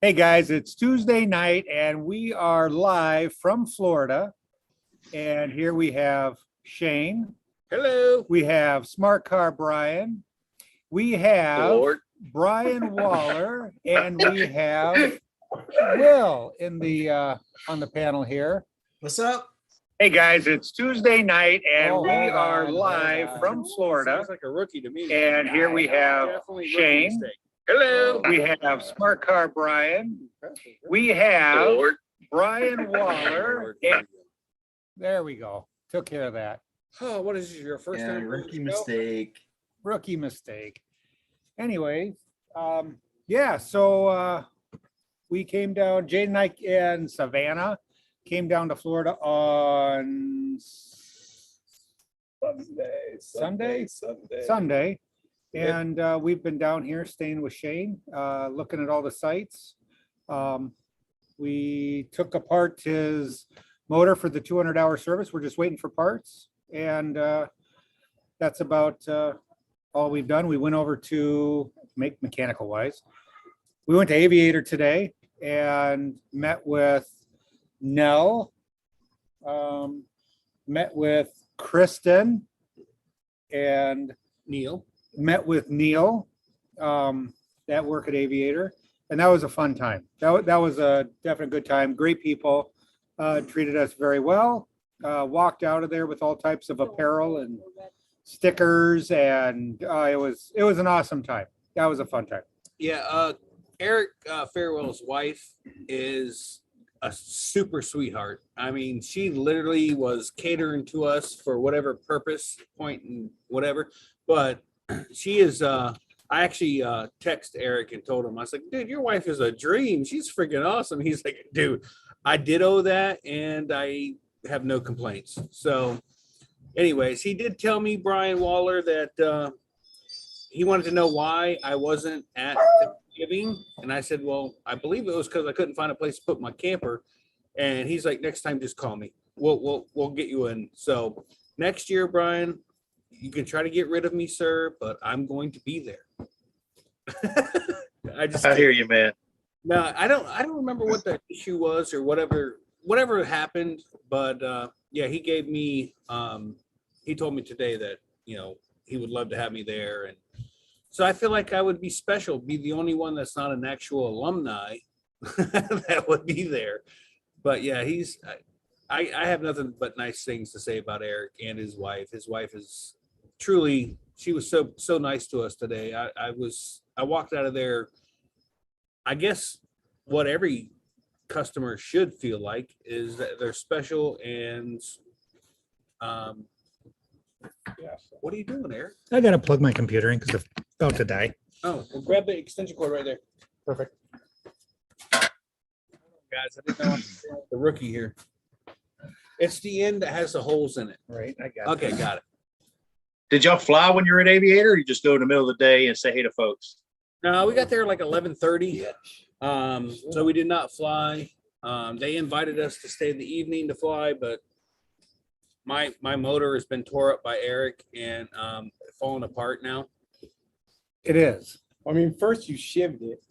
Hey guys, it's Tuesday night and we are live from Florida. And here we have Shane. Hello. We have Smart Car Brian. We have Brian Waller, and we have Will in the on the panel here. What's up? Hey guys, it's Tuesday night and Oh, we hold are on, live hold on. from Florida. Sounds like a rookie to me. And here we have Definitely rookie Shane. mistake. Hello. We have Smart Car Brian. We have Brian Waller. And there we go. Took care of that. Oh, what is your first time? Rookie mistake. Rookie mistake. Anyway, yeah, so we came down, Jade and I and Savannah came down to Florida on Sunday. And we've been down here staying with Shane, looking at all the sites. We took apart his motor for the 200-hour service. We're just waiting for parts. And that's about all we've done. We went over to make mechanical wise. We went to Aviator today and met with Nell, met with Kristen, and Neil. met with Neil at work at Aviator. And that was a fun time. That was a definite good time. Great people, treated us very well. Walked out of there with all types of apparel and stickers, and it was an awesome time. That was a fun time. Yeah, Eric Farewell's wife is a super sweetheart. I mean, she literally was catering to us for whatever purpose, point and whatever. But she is. I actually texted Eric and told him, I was like, dude, your wife is a dream. She's freaking awesome. He's like, dude, I did owe that, and I have no complaints. So anyways, he did tell me, Brian Waller, that he wanted to know why I wasn't at Thanksgiving. And I said, well, I believe it was because I couldn't find a place to put my camper. And he's like, next time, just call me. We'll get you in. So next year, Brian, you can try to get rid of me, sir, but I'm going to be there. I hear you, man. No, I don't remember what the issue was or whatever happened, but yeah, he gave me he told me today that, you know, he would love to have me there. And so I feel like I would be special, be the only one that's not an actual alumni that would be there. But yeah, I have nothing but nice things to say about Eric and his wife. His wife is truly, she was so nice to us today. I walked out of there, I guess what every customer should feel like is that they're special. And yeah. What are you doing, Eric? I gotta plug my computer in because it's about to die. Oh, well, grab the extension cord right there. Perfect. Guys, I didn't know I was the rookie here. It's the end that has the holes in it. Right, I got Okay, got it. Did y'all fly when you were at Aviator, or you just go in the middle of the day and say hey to folks? No, we got there like 11:30. So we did not fly. They invited us to stay the evening to fly, but my motor has been tore up by Eric and falling apart now. It is. I mean, first you shivved it.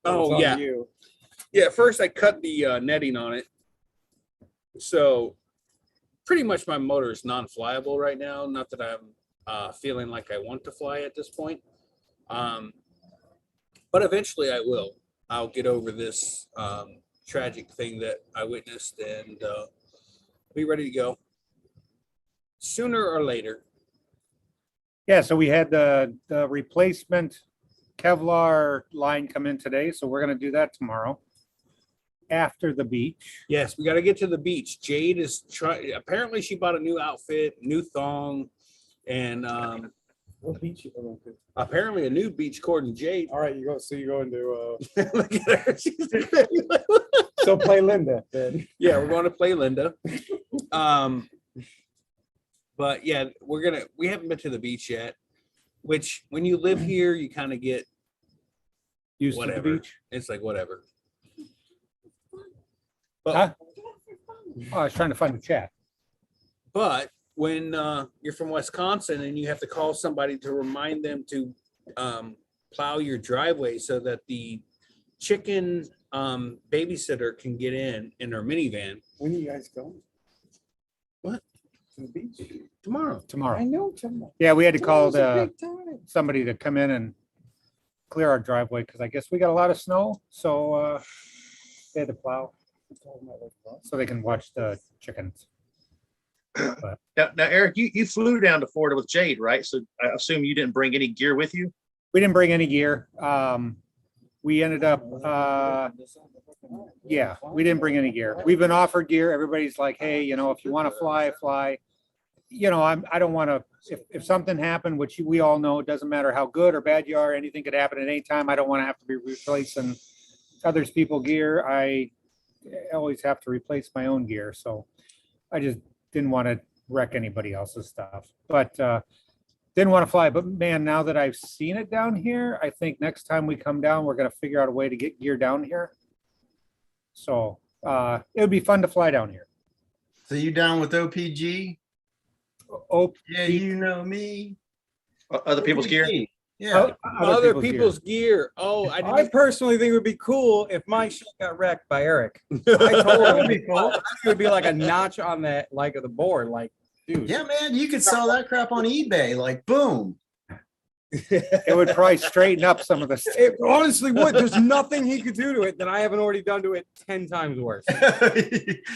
Oh, on yeah. you. Yeah, first I cut the netting on it. So pretty much my motor is non-flyable right now. Not that I'm feeling like I want to fly at this point. But eventually I will. I'll get over this tragic thing that I witnessed and be ready to go sooner or later. Yeah, so we had the replacement Kevlar line come in today, so we're gonna do that tomorrow after the beach. Yes, we got to get to the beach. Jade is trying. Apparently, she bought a new outfit, new thong, and What beach you going to? apparently a new beach cord. And Jade, All right, you go. So you're going to. look at her. So play Linda then. Yeah, we're going to play Linda. But yeah, we haven't been to the beach yet. Which, when you live here, you kind of get Used whatever. to the beach. It's like whatever. But Huh? Oh, I was trying to find the chat. but when you're from Wisconsin and you have to call somebody to remind them to plow your driveway so that the chicken babysitter can get in our minivan When are you guys going? What? To the beach? tomorrow. I tomorrow. know tomorrow. Yeah, we had to call Tomorrow's a the big time. somebody to come in and clear our driveway because I guess we got a lot of snow. So they had to plow so they can watch the chickens. Now, Eric, you flew down to Florida with Jade, right? So I assume you didn't bring any gear with you. We didn't bring any gear. We ended up, yeah, we didn't bring any gear. We've been offered gear. Everybody's like, hey, you know, if you want to fly, fly. You know, I don't want to, if something happened, which we all know, it doesn't matter how good or bad you are, anything could happen at any time. I don't want to have to be replacing others people's gear. I always have to replace my own gear. So I just didn't want to wreck anybody else's stuff, but didn't want to fly. But man, now that I've seen it down here, I think next time we come down, we're going to figure out a way to get gear down here. So it would be fun to fly down here. So you down with OPG? Oh, Yeah, you know me. Other people's gear. Yeah. Other people's gear. Oh, I I didn't. personally think it would be cool if my shit got wrecked by Eric. I told him it'd be cool. I think it would be like a notch on that, like of the board. Like, dude. Yeah, man, you could sell that crap on eBay. Like, boom. it would probably straighten up some of the stuff. It honestly would. There's nothing he could do to it that I haven't already done to it 10 times worse.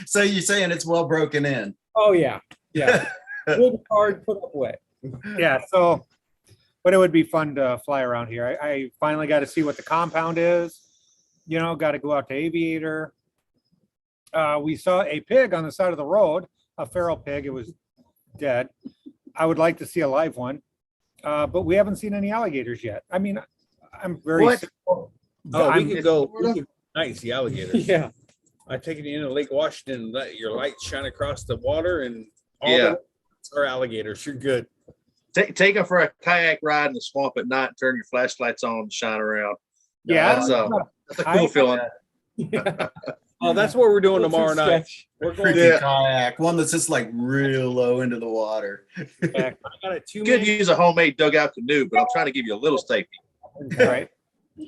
So you're saying it's well broken in? Oh yeah, yeah. Good hard put up with. Yeah, so, but it would be fun to fly around here. I finally got to see what the compound is. You know, got to go out to Aviator. We saw a pig on the side of the road, a feral pig. It was dead. I would like to see a live one, but we haven't seen any alligators yet. I mean, I'm very. What? Oh, I'm- we could go. We could, nice, the alligators. Yeah. I take it into Lake Washington and let your light shine across the water and all Yeah. are alligators. You're good. Take them for a kayak ride in the swamp at night. Turn your flashlights on, and shine around. Yeah, That's a cool feeling. Oh, that's what we're doing tomorrow night. We're going. Freaking Yeah. kayak, one that's just like real low into the water. I got a You could use a homemade dugout canoe, but I'm trying to give you a little safety. right.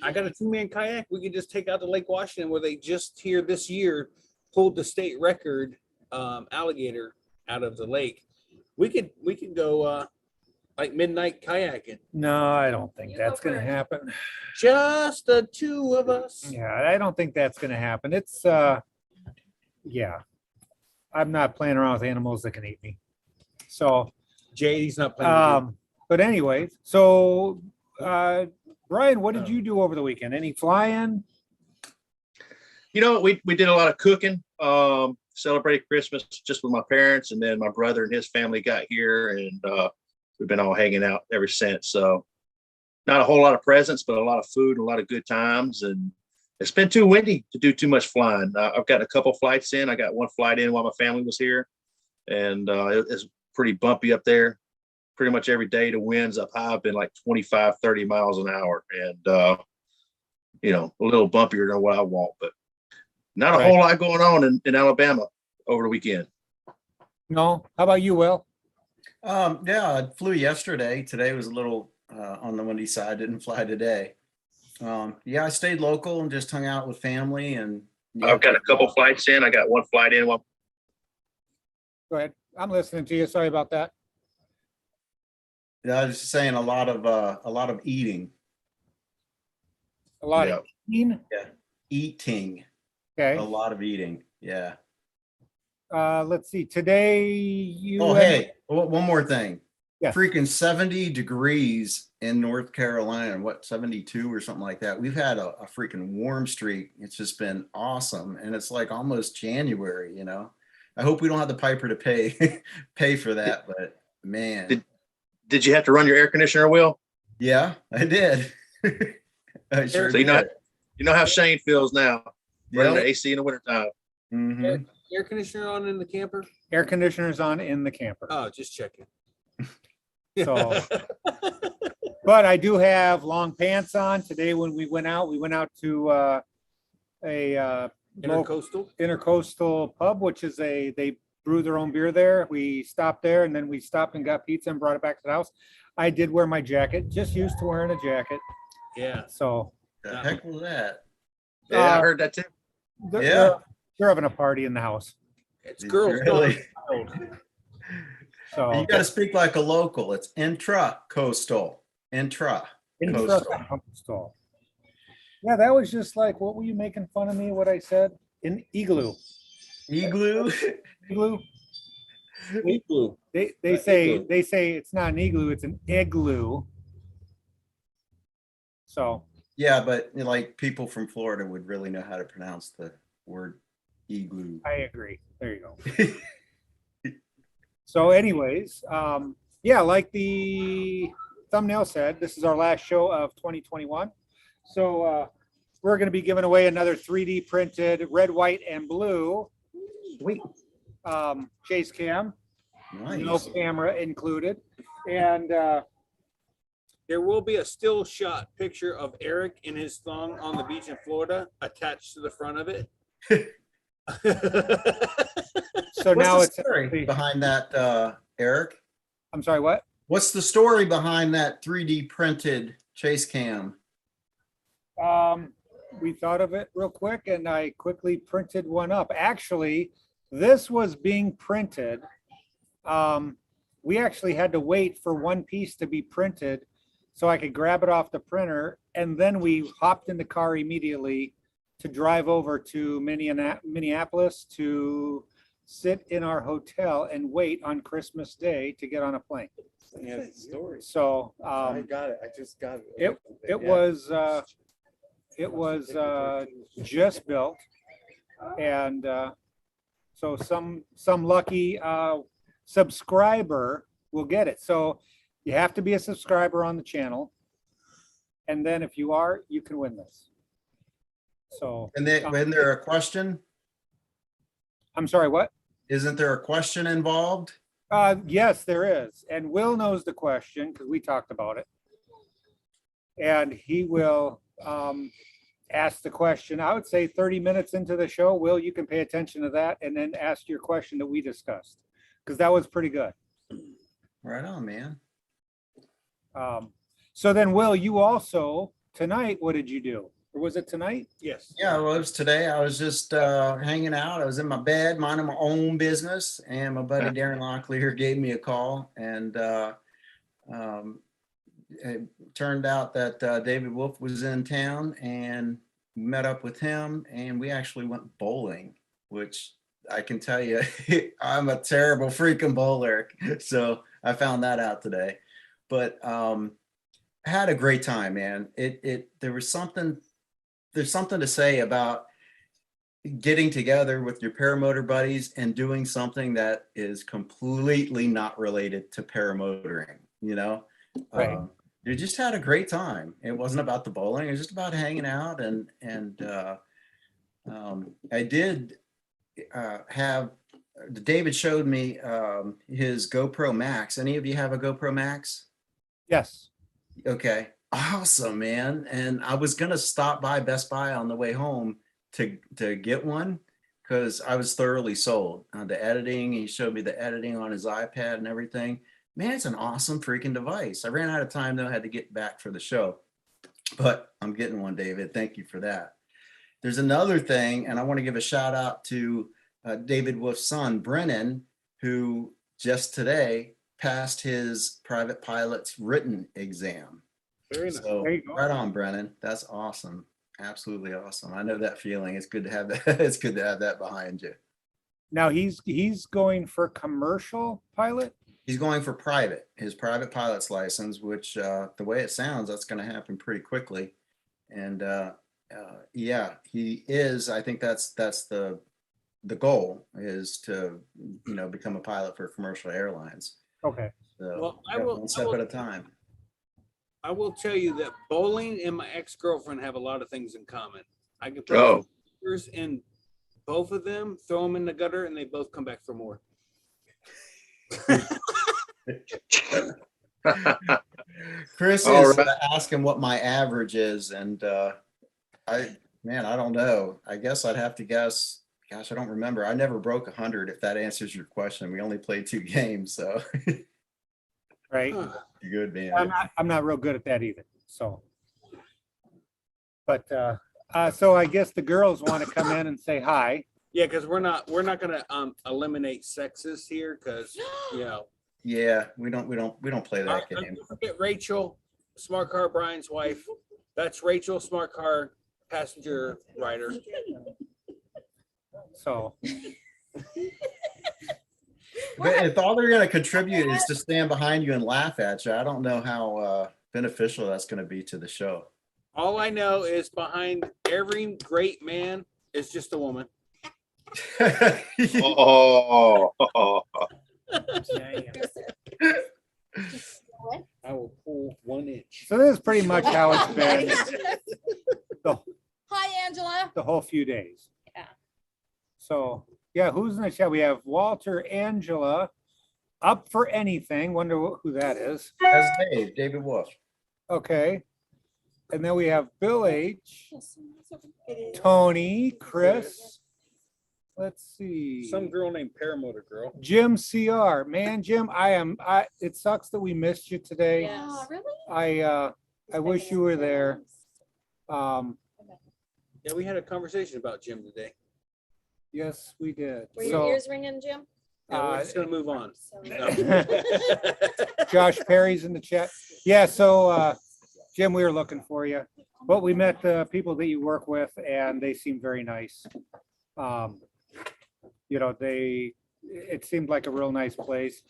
I got a 2-man kayak. We could just take out to Lake Washington, where they just here this year pulled the state record alligator out of the lake. We could go like midnight kayaking. No, I don't think that's going to happen. Just the two of us. Yeah, I don't think that's going to happen. It's, yeah, I'm not playing around with animals that can eat me. So, JD's not playing. with you. but anyway, so, Brian, what did you do over the weekend? Any flying? You know, we did a lot of cooking, celebrated Christmas just with my parents, and then my brother and his family got here, and we've been all hanging out ever since. So not a whole lot of presents, but a lot of food, and a lot of good times. And it's been too windy to do too much flying. I've got a couple flights in. I got one flight in while my family was here, and it's pretty bumpy up there. Pretty much every day the winds up high have been like 25, 30 miles an hour, and you know, a little bumpier than what I want, but not a whole lot going on in Alabama over the weekend. No. How about you, Will? Yeah, I flew yesterday. Today was a little on the windy side. Didn't fly today. Yeah, I stayed local and just hung out with family. And yeah. I've got a couple flights in. I got one flight in. Go ahead. I'm listening to you. Sorry about that. I was just saying a lot of eating. A lot of eating. Eating. Okay. A lot of eating. Yeah. Let's see. Today you. Oh, hey, one more thing. Yeah. Freaking 70 degrees in North Carolina, what, 72 or something like that. We've had a freaking warm streak. It's just been awesome. And it's like almost January, you know. I hope we don't have the piper to pay for that, but man. Did you have to run your air conditioner, Will? Yeah, I did. I sure So did. you know how Shane feels now, running Yep. the AC in the wintertime. Mhm. Air conditioner on in the camper? Air conditioners on in the camper. Oh, just checking. So, but I do have long pants on today. When we went out to a local Intercoastal. intercoastal pub, which is they brew their own beer there. We stopped there and then we stopped and got pizza and brought it back to the house. I did wear my jacket, just used to wearing a jacket. Yeah. So The heck was that? Yeah, I Uh, heard that too. they're, Yeah. they're having a party in the house. It's girls. Really? So You got to speak like a local. It's intra-coastal. Coastal. Coastal. Yeah, that was just like, what were you making fun of me? What I said in igloo. Igloo. Igloo. Igloo. They Igloo. say it's not an igloo, it's an igloo. So Yeah, but like people from Florida would really know how to pronounce the word igloo. I agree. There you go. So anyways, yeah, like the thumbnail said, this is our last show of 2021. So we're going to be giving away another 3D printed red, white, and blue Sweet. chase cam, no Nice. camera included. And There will be a still shot picture of Eric in his thong on the beach in Florida attached to the front of it. so now What's it's the story behind that, Eric? I'm sorry, what? What's the story behind that 3D printed chase cam? We thought of it real quick and I quickly printed one up. Actually, this was being printed. We actually had to wait for one piece to be printed so I could grab it off the printer. And then we hopped in the car immediately to drive over to Minneapolis to sit in our hotel and wait on Christmas Day to get on a plane. Yeah, the story. So I got it. I just got it. it was just built, and so some lucky subscriber will get it. So you have to be a subscriber on the channel, and then if you are, you can win this. So And then, isn't there a question? I'm sorry, what? Isn't there a question involved? Yes, there is, and Will knows the question because we talked about it, and he will ask the question. I would say 30 minutes into the show. Will, you can pay attention to that and then ask your question that we discussed because that was pretty good. Right on, man. So then, Will, you also tonight, what did you do? Or was it tonight? Yes. Yeah, well, it was today. I was just hanging out. I was in my bed, minding my own business, and my buddy Darren Locklear gave me a call, and it turned out that David Wolf was in town, and met up with him, and we actually went bowling, which I can tell you, I'm a terrible freaking bowler. So I found that out today, but I had a great time, man. There's something to say about getting together with your paramotor buddies and doing something that is completely not related to paramotoring, you know? Right. You just had a great time. It wasn't about the bowling. It was just about hanging out. And I did have, David showed me his GoPro Max. Any of you have a GoPro Max? Yes. Okay. Awesome, man. And I was going to stop by Best Buy on the way home to get one because I was thoroughly sold on the editing. He showed me the editing on his iPad and everything. Man, it's an awesome freaking device. I ran out of time though, I had to get back for the show, but I'm getting one, David. Thank you for that. There's another thing, and I want to give a shout out to David Wolf's son, Brennan, who just today passed his private pilot's written exam. Very nice. So There you go. right on, Brennan. That's awesome. Absolutely awesome. I know that feeling. It's good to have that. It's good to have that behind you. Now he's going for commercial pilot. He's going for private, his private pilot's license, which the way it sounds, that's going to happen pretty quickly. And yeah, he is. I think that's the goal is to, become a pilot for commercial airlines. Okay. So Well, one step at a time. I will tell you that bowling and my ex-girlfriend have a lot of things in common. I can put Oh. fingers in both of them, throw them in the gutter, and they both come back for more. Chris All is right. asking what my average is, and I don't know. I guess I'd have to guess gosh, I don't remember. I never broke 100. If that answers your question, we only played 2 games, so Right. Huh. you're good, man. I'm not real good at that either. So, but so I guess the girls want to come in and say hi. Yeah, because we're not gonna eliminate sexes here because Yeah, we don't play that don't game. forget Rachel, Smart Car Brian's wife. That's Rachel, Smart Car passenger rider. So But if all they're going to contribute is to stand behind you and laugh at you, I don't know how beneficial that's going to be to the show. All I know is behind every great man is just a woman. Oh, I will pull 1 inch. so this is pretty much how it's been Hi, Angela. the whole few days. Yeah. So yeah, who's in the chat? We have Walter, Angela, up for anything. Wonder who that is. That's David Wolf. Okay. And then we have Bill H, Tony, Chris. Let's see. Some girl named Paramotor Girl. Jim CR. Man, Jim, it sucks that we missed you today. Oh, really? I wish you were there. Yeah, we had a conversation about Jim today. Yes, we did. Were your So ears ringing, Jim? Yeah, we're just gonna move on. Josh Perry's in the chat. Yeah, so Jim, we were looking for you, but we met the people that you work with and they seem very nice. You know, it seemed like a real nice place.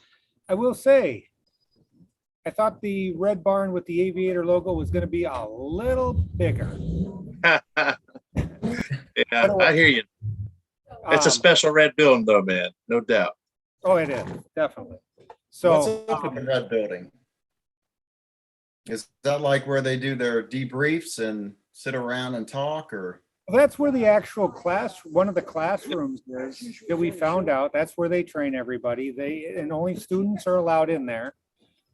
I will say, I thought the red barn with the aviator logo was going to be a little bigger. yeah, I hear you. It's a Um, special red building, though, man. No doubt. Oh, it is, definitely. What's So, up with the red building? Is that like where they do their debriefs and sit around and talk, or? that's where the actual one of the classrooms is that we found out. That's where they train everybody. And only students are allowed in there.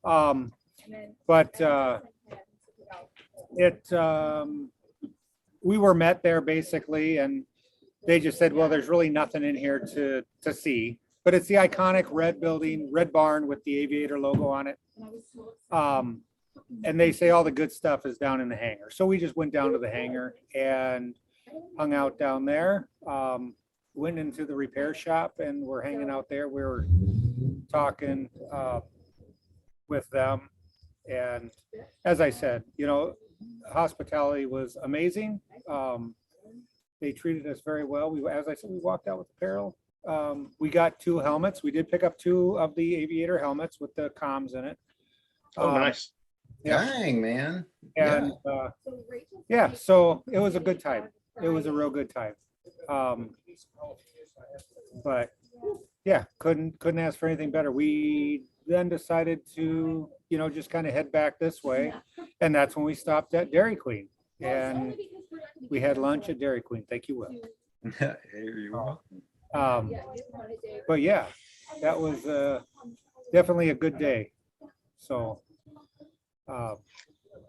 But we were met there basically, and they just said, well, there's really nothing in here to see. But it's the iconic red building, red barn with the aviator logo on it. And they say all the good stuff is down in the hangar. So we just went down to the hangar and hung out down there. Went into the repair shop and we're hanging out there. We were talking with them. And as I said, you know, hospitality was amazing. They treated us very well. As I said, we walked out with apparel. We got 2 helmets. We did pick up 2 of the aviator helmets with the comms in it. Oh, nice. Yeah. Dang, man. And yeah, so it was a good time. It was a real good time. But yeah, couldn't ask for anything better. We then decided to, you know, just kind of head back this way. And that's when we stopped at Dairy Queen. And we had lunch at Dairy Queen. Thank you, Will. Here you are. But yeah, that was definitely a good day. So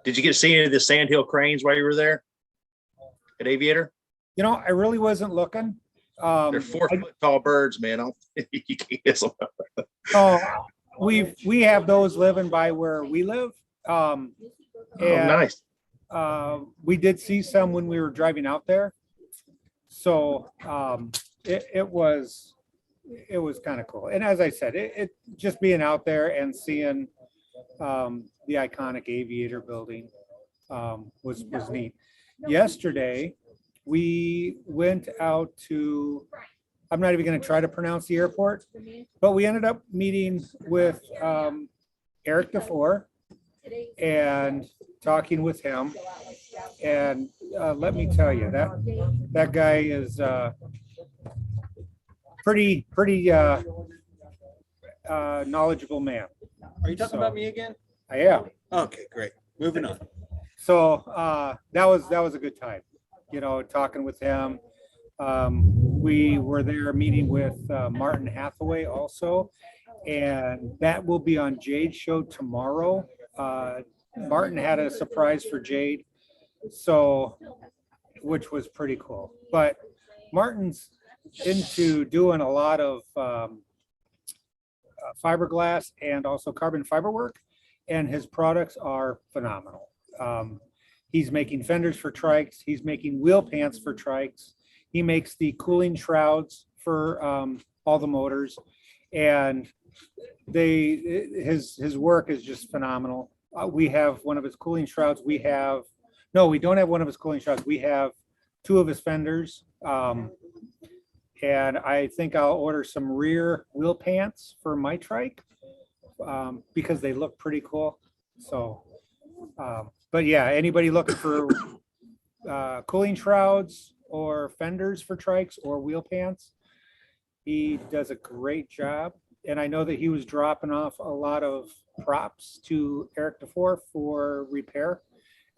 Did you get to see any of the sandhill cranes while you were there at Aviator? you know, I really wasn't looking. They're 4-foot tall birds, man. I don't think you can get some. Oh, we have those living by where we live. Oh, And nice. we did see some when we were driving out there. So it was kind of cool. And as I said, it just being out there and seeing the iconic aviator building was neat. Yesterday, we went out to, I'm not even going to try to pronounce the airport, but we ended up meeting with Eric DeFore and talking with him. And let me tell you, that guy is pretty knowledgeable man. Are you talking about me again? I am. Okay, great. Moving on. So that was a good time, you know, talking with him. We were there meeting with Martin Hathaway also, and that will be on Jade's show tomorrow. Martin had a surprise for Jade, so which was pretty cool. But Martin's into doing a lot of fiberglass and also carbon fiber work, and his products are phenomenal. He's making fenders for trikes. He's making wheel pants for trikes. He makes the cooling shrouds for all the motors, and his work is just phenomenal. We have one of his cooling shrouds. We don't have one of his cooling shrouds. We have two of his fenders. And I think I'll order some rear wheel pants for my trike because they look pretty cool. So, but yeah, anybody looking for cooling shrouds or fenders for trikes or wheel pants, he does a great job. And I know that he was dropping off a lot of props to Eric DeFore for repair.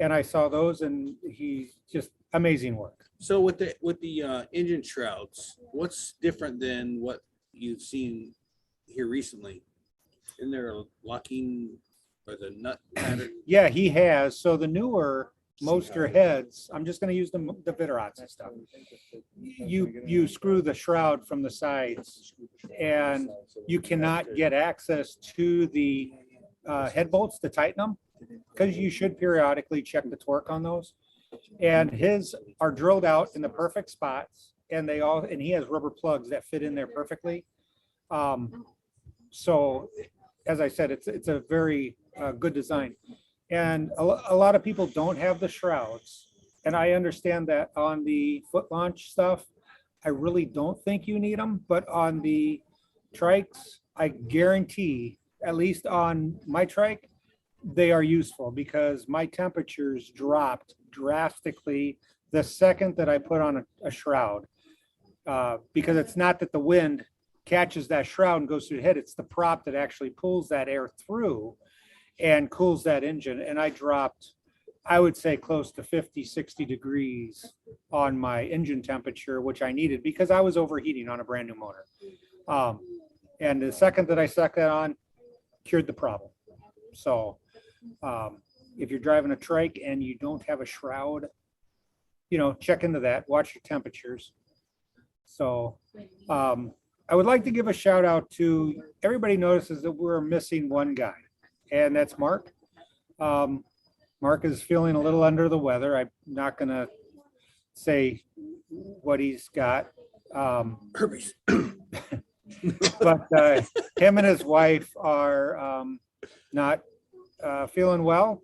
And I saw those, and he just amazing work. So with the engine shrouds, what's different than what you've seen here recently? Isn't there a locking or the nut pattern? Yeah, he has. So the newer Moster heads, I'm just going to use the Vitterots and stuff. You screw the shroud from the sides, and you cannot get access to the head bolts to tighten them, because you should periodically check the torque on those. And his are drilled out in the perfect spots, and he has rubber plugs that fit in there perfectly. So as I said, it's a very good design. And a lot of people don't have the shrouds. And I understand that on the foot launch stuff, I really don't think you need them. But on the trikes, I guarantee, at least on my trike, they are useful, because my temperatures dropped drastically the second that I put on a shroud. Because it's not that the wind catches that shroud and goes through the head, it's the prop that actually pulls that air through and cools that engine. And I dropped, I would say, close to 50, 60 degrees on my engine temperature, which I needed because I was overheating on a brand new motor. And the second that I stuck that on, cured the problem. So if you're driving a trike and you don't have a shroud, check into that, watch your temperatures. So I would like to give a shout out to everybody. Notices that we're missing one guy, and that's Mark. Mark is feeling a little under the weather. I'm not going to say what he's got. Herpes. But him and his wife are not feeling well.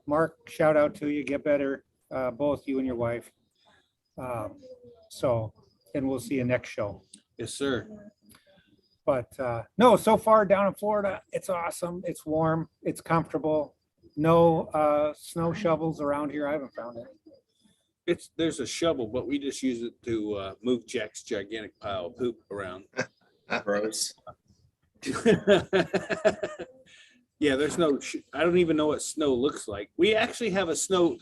Mark, shout out to you. Get better, both you and your wife. And we'll see you next show. Yes, sir. But no, so far down in Florida, it's awesome. It's warm. It's comfortable. No snow shovels around here. I haven't found it. There's a shovel, but we just use it to move Jack's gigantic pile of poop around. Gross. Yeah, there's no, I don't even know what snow looks like. We actually have a snow.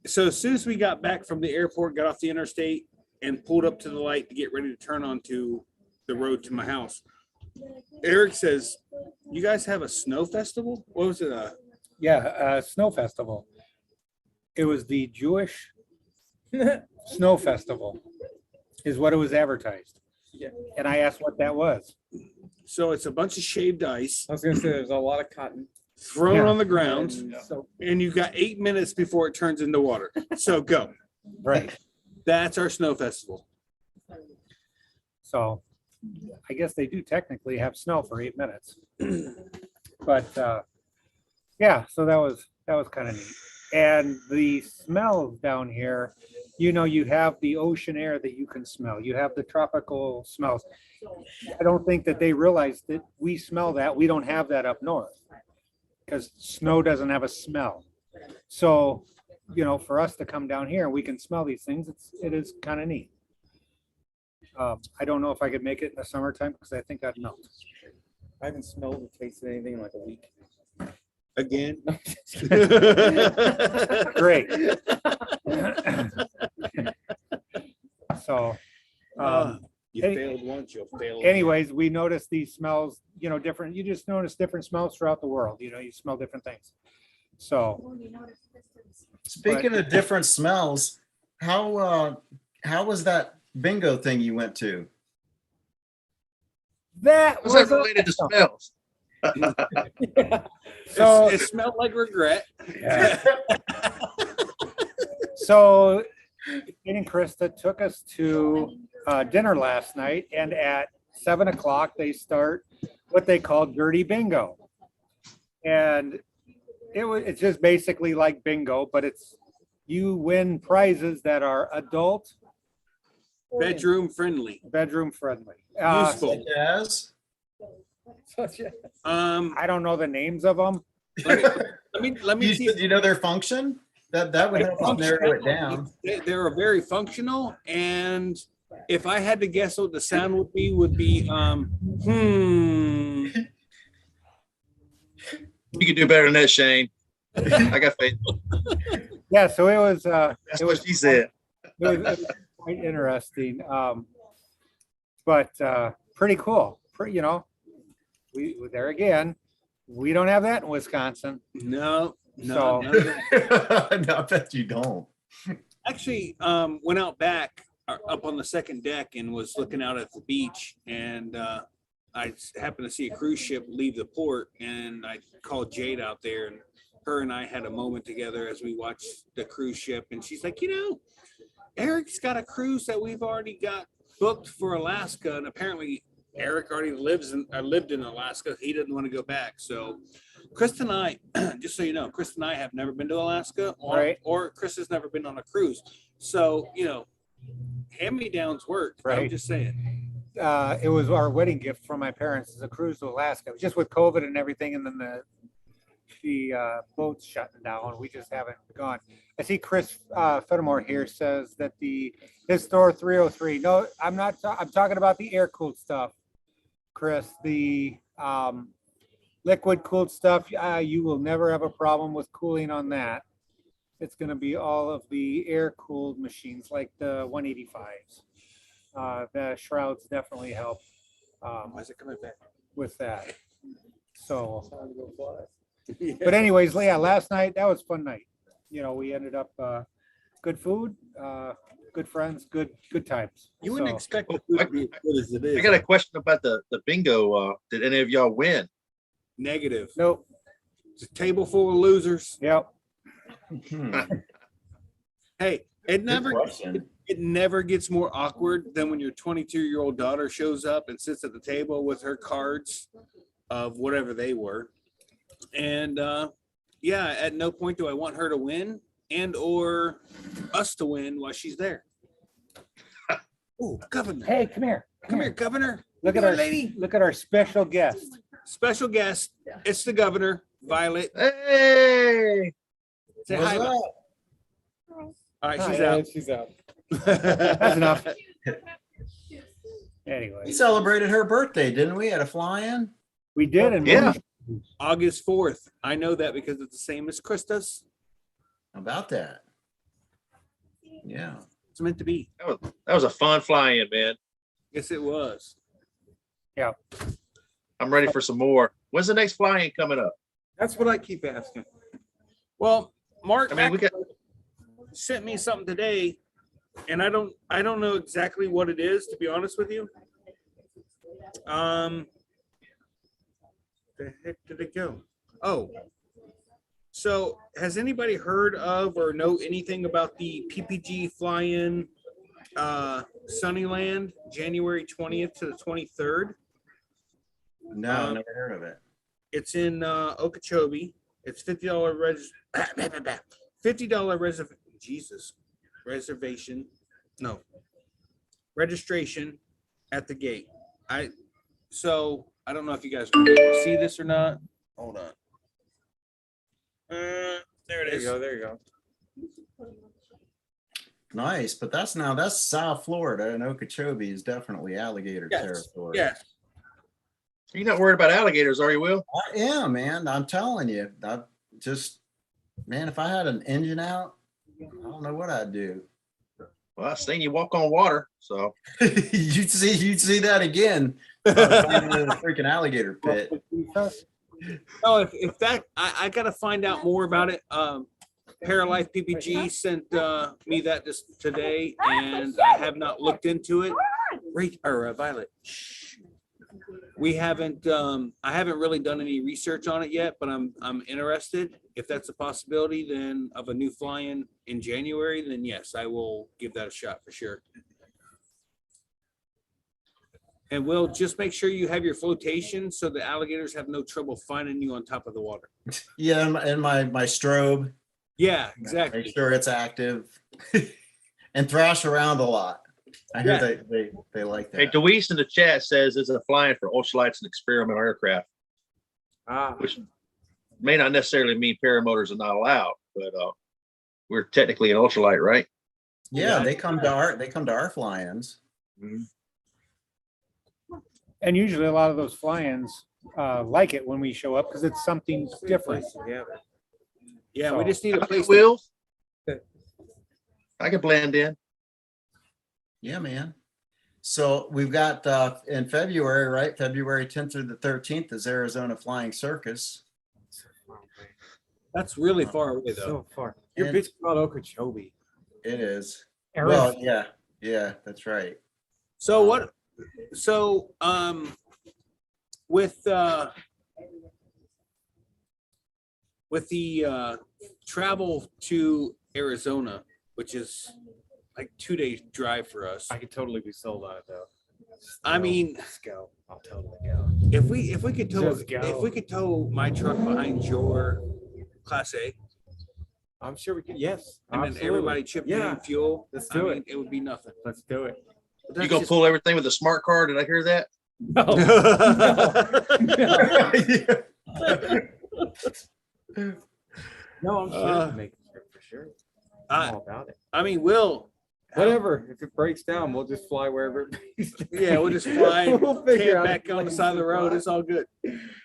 So as soon as we got back from the airport, got off the interstate and pulled up to the light to get ready to turn onto the road to my house, Eric says, "You guys have a snow festival?" What was it? Yeah, snow festival. It was the Jewish snow festival is what it was advertised. Yeah. And I asked what that was. So it's a bunch of shaved ice I was gonna say there's a lot of cotton. thrown Yeah. on the ground, So, and you've got 8 minutes before it turns into water. So go. right. That's our snow festival. So I guess they do technically have snow for 8 minutes. But yeah, so that was kind of neat. And the smells down here, you have the ocean air that you can smell. You have the tropical smells. I don't think that they realize that we smell that. We don't have that up north because snow doesn't have a smell. So, for us to come down here and we can smell these things, it is kind of neat. I don't know if I could make it in the summertime because I think I'd melt. I haven't smelled or tasted anything in like a week. Again. Great. So, You Any- failed once, you'll fail. anyways, we noticed these smells, different. You just notice different smells throughout the world. You smell different things. So, Speaking of different smells, how was that bingo thing you went to? That How's was that related to smells? so it smelled like regret. so Kate and Krista took us to dinner last night, and at 7 o'clock they start what they call dirty bingo, and it's just basically like bingo, but it's you win prizes that are adult Bedroom friendly. Useful. Yes. I don't know the names of them. Let me see. You know their function? That would help us narrow it down. They're very functional, and if I had to guess what the sound would be You could do better than that, Shane. I got faith. Yeah, so it was That's what she said. it was quite interesting. But pretty cool. We there again. We don't have that in Wisconsin. No, So- I bet you don't. Actually, went out back up on the second deck and was looking out at the beach, and I happened to see a cruise ship leave the port, and I called Jade out there, and her and I had a moment together as we watched the cruise ship, and she's like, Eric's got a cruise that we've already got booked for Alaska, and apparently Eric already lived in Alaska. He didn't want to go back. So Chris and I, just so you know, Chris and I have never been to Alaska, or Chris has never been on a cruise. So, hand-me-downs work. Right. I'm just saying. It was our wedding gift from my parents as a cruise to Alaska. Just with COVID and everything, and then the boat's shutting down. We just haven't gone. I see Chris Fenimore here says that his store 303. No, I'm not. I'm talking about the air cooled stuff, Chris. The liquid cooled stuff. You will never have a problem with cooling on that. It's going to be all of the air cooled machines like the 185s. The shrouds definitely help Why is it coming back? with that. So, but anyways, yeah, last night, that was a fun night. We ended up good food, good friends, good times. You wouldn't So, expect the food to be as good as it is. I got a question about the bingo. Did any of y'all win? Negative. Nope. It's a table full of losers. Yep. Hey, it never question. it never gets more awkward than when your 22-year-old daughter shows up and sits at the table with her cards of whatever they were. And at no point do I want her to win and or us to win while she's there. Oh, Governor. Hey, come here. Come here, Governor. Look at Come our here, lady. Look at our special guest. Special guest. It's the governor, Violet. Hey, Say What's hi. up? All right, she's Yeah, out. she's out. That's enough. We Anyway, celebrated her birthday, didn't we? At a fly-in? we did, and Yeah. August 4th. I know that because it's the same as Krista's. About that. Yeah. It's meant to be. that was a fun fly-in, man. Yes, it was. I'm ready for some more. When's the next fly-in coming up? That's what I keep asking. Well, Mark I mean, we got sent me something today, and I don't know exactly what it is, to be honest with you. The heck did it go? Oh. So has anybody heard of or know anything about the PPG fly-in Sunnyland, January 20th to the 23rd? No, never heard of it. It's in Okeechobee. It's $50 reservation. No, registration at the gate. I don't know if you guys want to see this or not. Hold on. There it There you is. go. There you go. Nice, but that's South Florida, and Okeechobee is definitely alligator Yes, territory. yes. you're not worried about alligators, are you, Will? I am, man. I'm telling you. Man, if I had an engine out, I don't know what I'd do. Well, I've seen you walk on water, so you'd see that again. In the freaking alligator pit. No, if that, I got to find out more about it. Paralife PPG sent me that just today, and I have not looked into it. Violet. Shh. We haven't. I haven't really done any research on it yet, but I'm interested. If that's a possibility, then of a new fly-in in January, then yes, I will give that a shot for sure. And we'll just make sure you have your flotation so the alligators have no trouble finding you on top of the water. Yeah, and my strobe. Yeah, exactly. Make sure it's active and thrash around a lot. I hear they like Hey, that. Deweese in the chat says it's a flying for ultralights and experimental aircraft, which may not necessarily mean paramotors are not allowed, but we're technically an ultralight, right? Yeah, they come to our fly-ins. And usually a lot of those fly-ins like it when we show up because it's something different. Yeah, we just need a place. Will. I can blend in. Yeah, man. So we've got in February, right? February 10th through the 13th is Arizona Flying Circus. That's really far away though. So far. Your And- bitch called Okeechobee. It is. Eric, Well, yeah, that's right. So what? So with the travel to Arizona, which is like 2 days drive for us. I could totally be sold on it though. I mean, Let's go. I'll totally go. if we could tow Just go. if we could tow my truck behind your Class A, I'm sure we could. Yes. and then absolutely. everybody chip in Yeah. fuel, Let's do it. It would be nothing. Let's do it. But You that's gonna just- pull everything with a smart card? Did I hear that? No, I'm sure. Making sure for sure. I'm all about it. I mean, we'll Whatever. If it breaks down, we'll just fly wherever it breaks down. yeah, we'll just fly We'll figure camp out back a on the place side of to the road. fly. It's all good.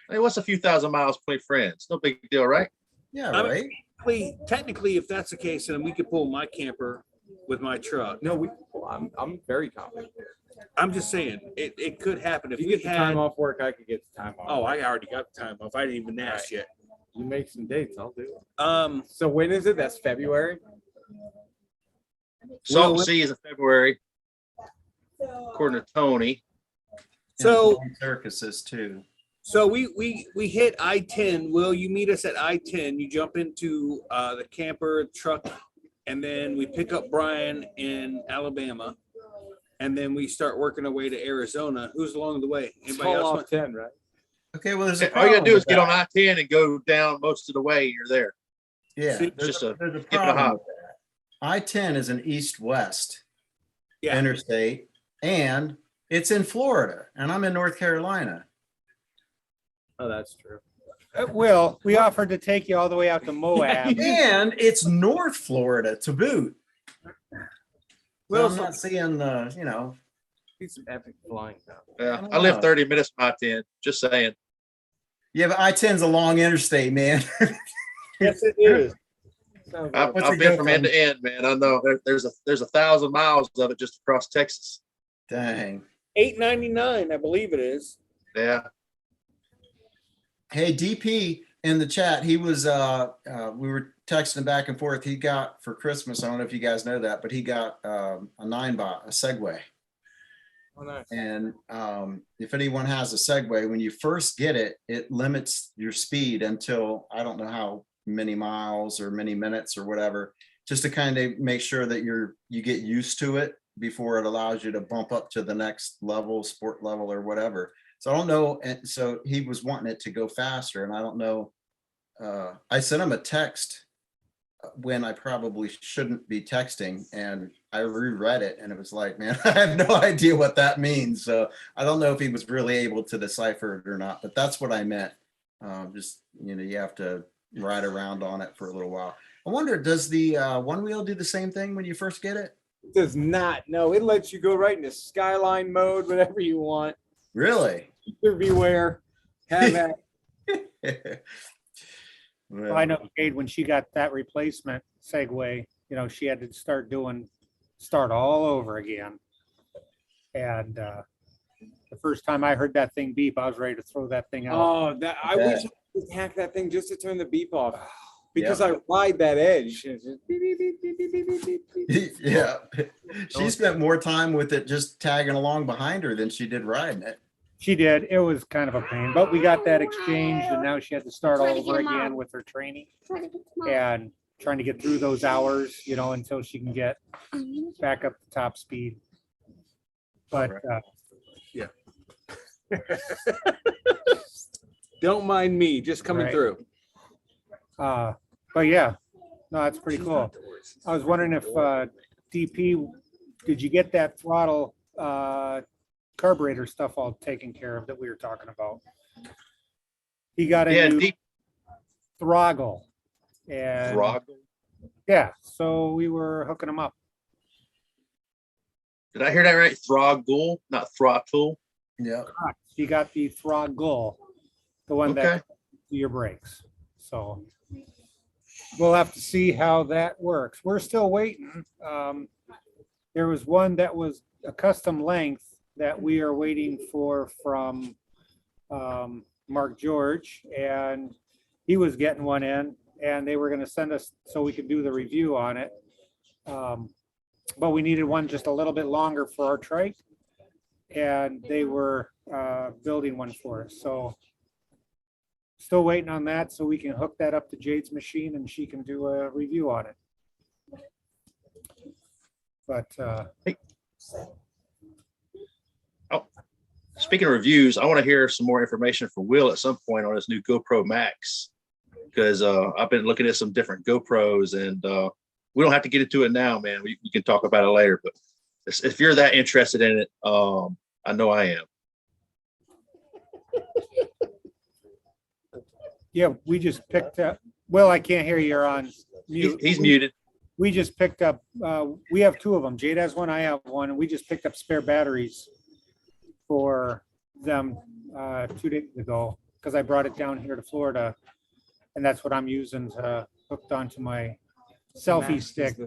Hey, what's a few thousand miles between friends? No big deal, right? Yeah, I'm- right. Technically, if that's the case, then we could pull my camper with my truck. No, I'm very confident. I'm just saying, it could happen if If you we get the had. time off work, I could get the time off. Oh, I already got the time off. I didn't even ask yet. You make some dates, I'll do it. Um, So when is it? That's February. Salt Well, Sea is in February, according to Tony. So- And circuses too. so we hit I-10. Will you meet us at I-10? You jump into the camper truck, and then we pick up Brian in Alabama, and then we start working our way to Arizona. Who's along the way? Anybody Call else? off want- 10, right? Okay, well, there's a All you gotta problem do is with get on that. I-10 and go down most of the way, and you're there. Yeah, See, there's just a, a there's a skip and a problem hop. with that. I-10 is an east-west Yeah. interstate, and it's in Florida, and I'm in North Carolina. Oh, that's true. Will, we offered to take you all the way out to Moab. And it's North Florida to boot. Well, I'm so- not seeing the, Be some epic flying though. Yeah, don't I live know. 30 minutes from I-10. Just saying. yeah, but I-10's a long interstate, man. Yes, it is. Sounds I've, like- What's it I've been go from end to end, man. I know there's 1,000 miles of it just across Texas. Dang. $8.99, I believe it is. Yeah. Hey, DP in the chat, he was, we were texting back and forth. He got for Christmas, I don't know if you guys know that, but he got a 9-bot, a Segway. Oh, nice. And if anyone has a Segway, when you first get it, it limits your speed until I don't know how many miles or many minutes or whatever, just to kind of make sure that you get used to it before it allows you to bump up to the next level, sport level or whatever. So I don't know. And so he was wanting it to go faster, and I don't know. I sent him a text when I probably shouldn't be texting, and I reread it, and it was like, man, I have no idea what that means. So I don't know if he was really able to decipher it or not, but that's what I meant. Just, you have to ride around on it for a little while. I wonder, does the one wheel do the same thing when you first get it? It does not. No, it lets you go right into skyline mode, whatever you want. Really? Beware. Have at. Well, I know Jade, when she got that replacement Segway, she had to start all over again. And the first time I heard that thing beep, I was ready to throw that thing out. Oh, I bet. wish I could hack that thing just to turn the beep off. because I ride that edge. It's just beep, beep, beep, beep, beep, beep, beep, beep, beep. Yeah. She spent more time with it just tagging along behind her than she did riding it. She did. It was kind of a pain, but we got that exchanged and now she had to start all over again with her training and trying to get through those hours, until she can get back up to top speed. But Don't mind me, just coming Right. through. but yeah, no, that's pretty cool. I was wondering if DP, did you get that throttle carburetor stuff all taken care of that we were talking about? He got a Yeah, new deep throttle and rock. yeah, so we were hooking them up. Did I hear that right? Throttle, not throttle. Yeah. He got the throttle, the one Okay. that do your brakes. So we'll have to see how that works. We're still waiting. There was one that was a custom length that we are waiting for from Mark George, and he was getting one in, and they were going to send us so we could do the review on it. But we needed one just a little bit longer for our trike, and they were building one for us. So still waiting on that so we can hook that up to Jade's machine and she can do a review on it. But Speaking of reviews, I want to hear some more information from Will at some point on his new GoPro Max, because I've been looking at some different GoPros, and we don't have to get into it now, man. We can talk about it later. But if you're that interested in it, I know I am. yeah, we just picked up, well, I can't hear you, you're on mute. He's muted. We just picked up, we have two of them. Jade has one, I have one, and we just picked up spare batteries for them 2 days ago, because I brought it down here to Florida, and that's what I'm using to hooked onto my selfie stick.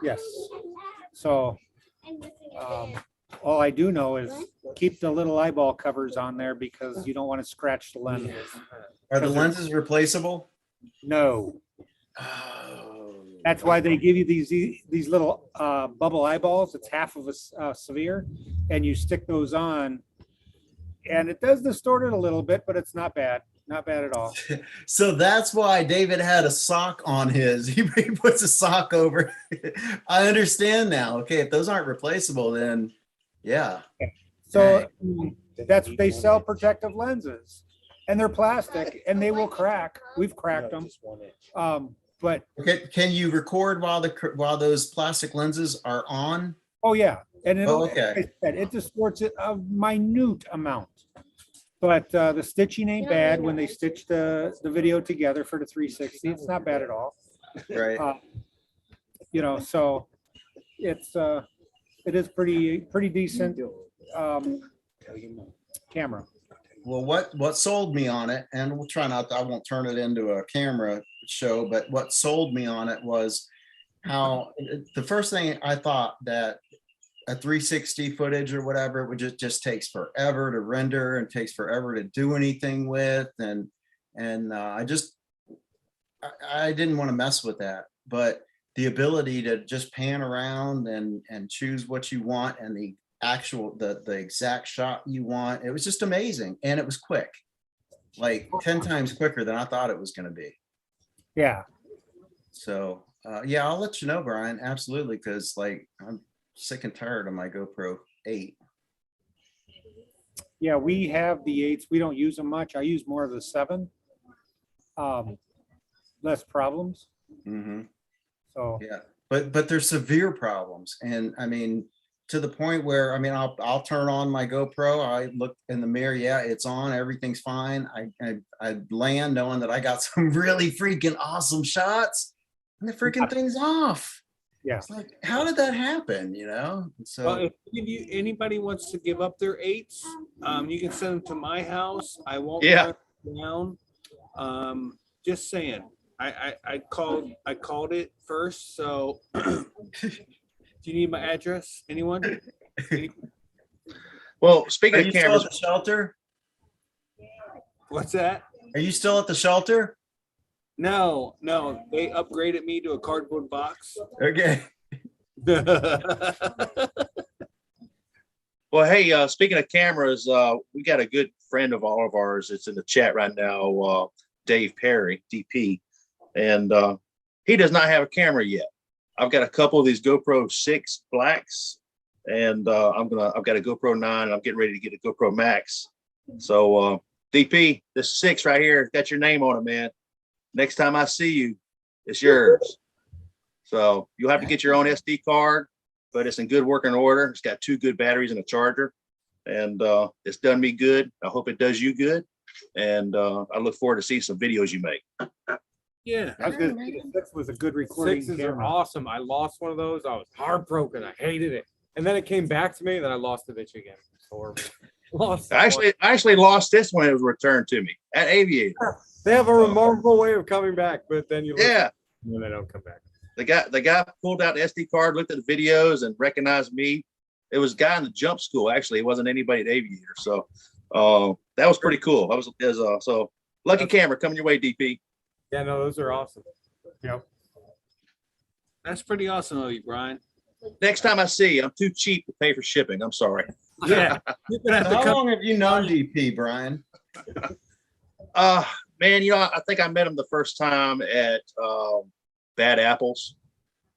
Yes. So all I do know is keep the little eyeball covers on there because you don't want to scratch the lenses. Are the lenses replaceable? No. Oh. That's why they give you these little bubble eyeballs. It's half of a severe, and you stick those on, and it does distort it a little bit, but it's not bad. Not bad at all. So that's why David had a sock on his. He puts a sock over. I understand now. Okay, if those aren't replaceable, then yeah. So they sell protective lenses, and they're plastic, and they will crack. We've cracked them. But Okay, can you record while those plastic lenses are on? oh yeah, and Oh, okay. it distorts it a minute amount. But the stitching ain't bad when they stitch the video together for the 360. It's not bad at all. Right. So it is pretty decent camera. Well, what sold me on it, and we'll try not to, I won't turn it into a camera show, but what sold me on it was how the first thing I thought that a 360 footage or whatever, it would just takes forever to render and takes forever to do anything with. And I didn't want to mess with that, but the ability to just pan around and choose what you want and the exact shot you want, it was just amazing. And it was quick, like 10 times quicker than I thought it was going to be. Yeah. So yeah, I'll let you know, Brian. Absolutely. Cause like I'm sick and tired of my GoPro 8. Yeah, we have the 8s. We don't use them much. I use more of the 7. Less problems. Mm-hmm. So Yeah, but there's severe problems, and I mean to the point where I'll turn on my GoPro. I look in the mirror. Yeah, it's on. Everything's fine. I land knowing that I got some really freaking awesome shots, and the freaking thing's off. Yeah. It's like, how did that happen? So Well, if anybody wants to give up their 8s, you can send them to my house. I won't Yeah. turn down. Just saying. I called it first. So do you need my address? Anyone? Well, are speaking you of still cameras, at the shelter? What's that? Are you still at the shelter? No, they upgraded me to a cardboard box. Okay. Well, hey, speaking of cameras, we got a good friend of all of ours. It's in the chat right now, Dave Perry, DP, and he does not have a camera yet. I've got a couple of these GoPro 6 Blacks, and I've got a GoPro 9, and I'm getting ready to get a GoPro Max. So DP, this 6 right here, got your name on it, man. Next time I see you, it's yours. So you'll have to get your own SD card, but it's in good working order. It's got 2 good batteries and a charger, and it's done me good. I hope it does you good, and I look forward to see some videos you make. Yeah. I was gonna say the 6 was a good recording Sixes are camera. awesome. I lost one of those. I was heartbroken. I hated it. And then it came back to me. Then I lost the bitch again. It's horrible. Lost. I actually lost this one. It was returned to me at Aviator. They have a remarkable way of coming back, but then you Yeah. and they don't come back. The guy pulled out the SD card, looked at the videos, and recognized me. It was a guy in the jump school. Actually, it wasn't anybody at Aviator. So that was pretty cool. So lucky camera coming your way, DP. Yeah, no, those are awesome. Yep. That's pretty awesome of you, Brian. Next time I see you, I'm too cheap to pay for shipping. I'm sorry. Yeah. You're gonna have to How come. long have you known DP, Brian? Man, I think I met him the first time at Bad Apples,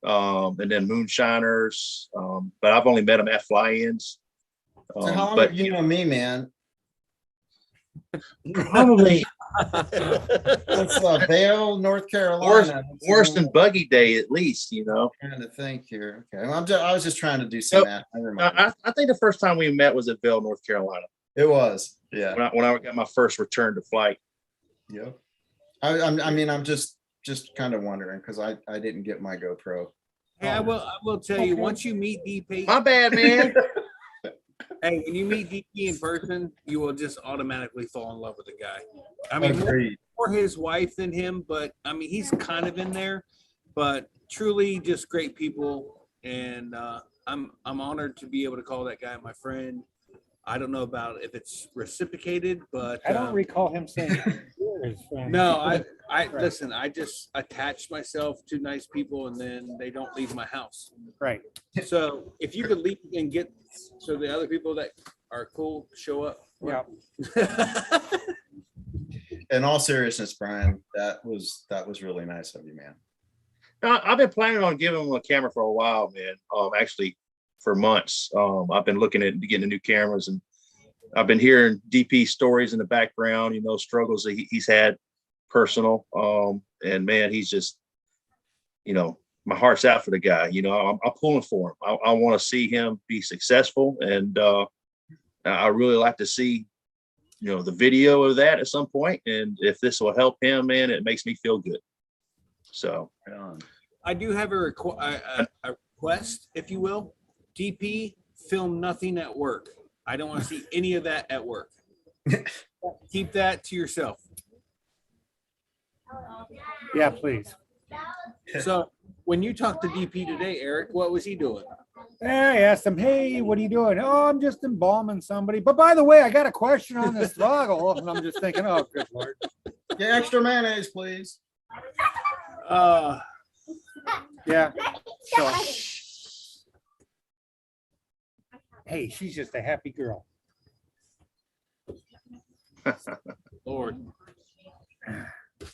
and then Moonshiners. But I've only met him at fly-ins. So how long But have you known me, man? probably Since Vail, North Carolina. worse than Buggy Day, at least, Trying to think here. Okay, I was just trying to do some math. Never mind. I think the first time we met was at Vail, North Carolina, It was, yeah. when I got my first return to flight. Yep. I mean, I'm just kind of wondering because I didn't get my GoPro. Hey, I will tell you, once you meet DP, My bad, man. hey, when you meet DP in person, you will just automatically fall in love with the guy. I mean, Agreed. more his wife than him, but I mean, he's kind of in there, but truly just great people. And I'm honored to be able to call that guy my friend. I don't know about if it's reciprocated, but I don't recall him saying you're his friend. no, I listen, I just attach myself to nice people and then they don't leave my house. Right. So if you could leave and get so the other people that are cool show up. Yeah. In all seriousness, Brian, that was really nice of you, man. I've been planning on giving him a camera for a while, man. Actually, for months. I've been looking at getting the new cameras, and I've been hearing DP stories in the background. Struggles that he's had personal. And man, he's just, my heart's out for the guy. I'm pulling for him. I want to see him be successful, and I really like to see, the video of that at some point. And if this will help him, man, it makes me feel good. So I do have a request, if you will. DP, film nothing at work. I don't want to see any of that at work. Keep that to yourself. Yeah, please. So when you talked to DP today, Eric, what was he doing? I asked him, hey, what are you doing? Oh, I'm just embalming somebody. But by the way, I got a question on this throttle. And I'm just thinking, oh, good Lord. Get extra mayonnaise, please. Yeah. So, hey, she's just a happy girl. Lord.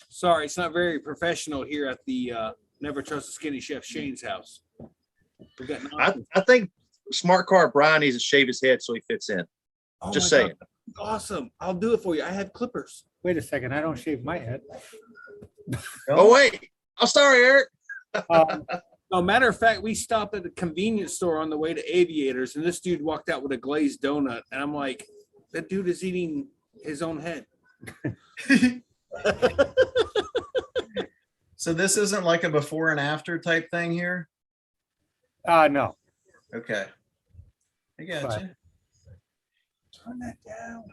Sorry, it's not very professional here at the Never Trust a Skinny Chef Shane's house. We got I think smart car Brian needs to shave his head so he fits in. Oh Just my saying. God. Awesome. I'll do it for you. I have clippers. Wait a second. I don't shave my head. Oh, wait. I'm sorry, Eric. No, matter of fact, we stopped at the convenience store on the way to Aviators, and this dude walked out with a glazed donut, and I'm like, that dude is eating his own head. So this isn't like a before and after type thing here? No. Okay. I got you. Turn that down.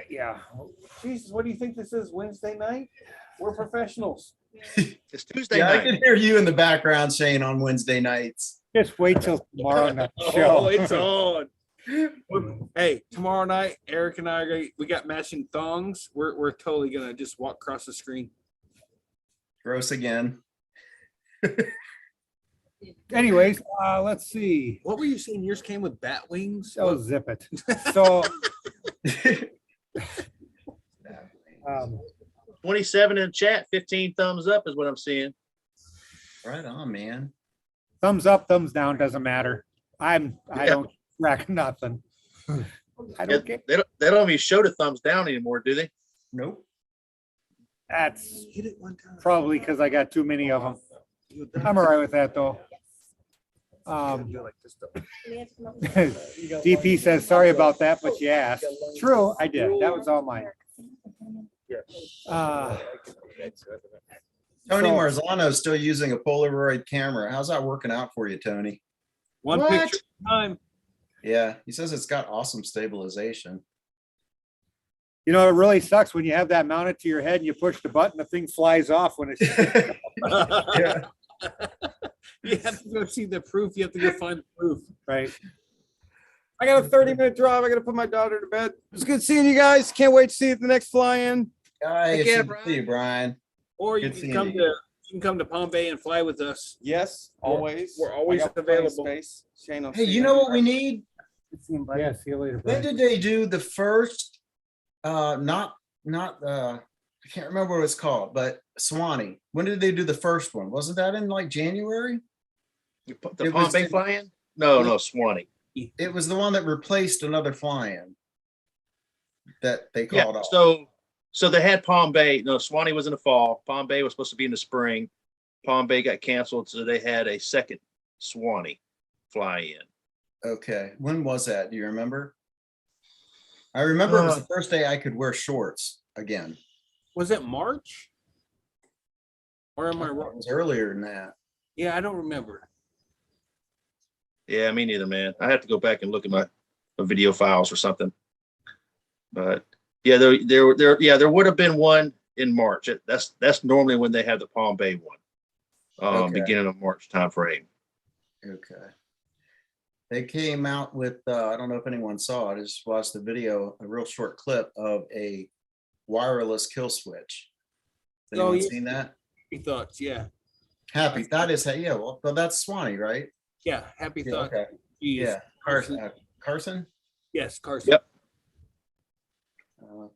Yeah. Jesus, what do you think this is? Wednesday night? We're professionals. It's Tuesday Yeah, I night. can hear you in the background, Shane, on Wednesday nights. Just wait till tomorrow night Oh, show. it's on. Hey, tomorrow night, Eric and I we got matching thongs. We're totally gonna just walk across the screen. Gross again. Anyways, let's see. What were you saying? Yours came with bat wings? Oh, zip it. So, 27 in the chat, 15 thumbs up is what I'm seeing. Right on, man. thumbs up, thumbs down, doesn't matter. I don't track nothing. I don't care. They don't even show the thumbs down anymore, do they? Nope. That's Hit it one time. probably because I got too many of them. I'm all right with that though. DP says, sorry about that, but you asked. True, I did. That was all mine. Tony So- Marzano is still using a Polaroid camera. How's that working out for you, Tony? One What? picture at a time. Yeah, he says it's got awesome stabilization. You know, it really sucks when you have that mounted to your head and you push the button, the thing flies off when it's Yeah. You have to go see the proof. You have to go find the proof. right. I got a 30-minute drive. I got to put my daughter to bed. It's good seeing you guys. Can't wait to see you at the next fly-in. Hi, it's care, good to see you, Brian. Or you Good can seeing come you. to you can come to Palm Bay and fly with us. Yes, always. we're always I got plenty of available. space. Shane, I'll Hey, see you know what we need? Yeah, see you later. When Brian. did they do the first, not, I can't remember what it's called, but Swanee. When did they do the first one? Wasn't that in like January? The It Palm was Bay in- fly-in? No, Swanee. It was the one that replaced another fly-in that they Yeah, called off. so they had Palm Bay. No, Swanee was in the fall. Palm Bay was supposed to be in the spring. Palm Bay got canceled, so they had a second Swanee fly-in. Okay, when was that? Do you remember? I remember it was the first day I could wear shorts again. Was it March? Or am I It wrong? was earlier than that. Yeah, I don't remember. Yeah, me neither, man. I have to go back and look at my video files or something. But yeah, there would have been one in March. That's normally when they have the Palm Bay one. Okay. Beginning of March timeframe. Okay. They came out with, I don't know if anyone saw it, I just watched the video, a real short clip of a wireless kill switch. Has Oh, anyone yeah. seen that? Happy thoughts, yeah. Happy, that is, yeah, well, that's Swanee, right? Yeah, happy Yeah, thoughts. okay. Jeez. Yeah, Carson? Yes, Carson. Yep.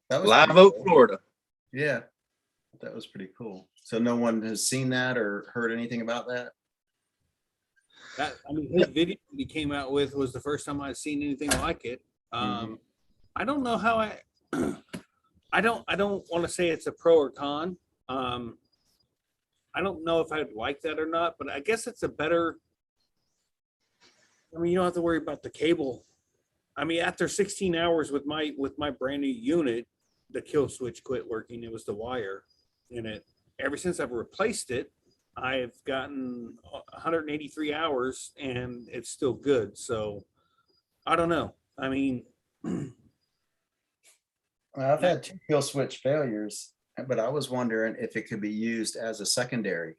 That was Live pretty Oak, cool. Florida. Yeah, that was pretty cool. So no one has seen that or heard anything about that? His video that he came out with was the first time I've seen anything like it. Mhm. I don't know how I don't want to say it's a pro or con. I don't know if I'd like that or not, but I guess it's a better. You don't have to worry about the cable. After 16 hours with my brand new unit, the kill switch quit working. It was the wire in it. Ever since I've replaced it, I've gotten 183 hours and it's still good. So I don't know. I've had 2 kill switch failures, but I was wondering if it could be used as a secondary.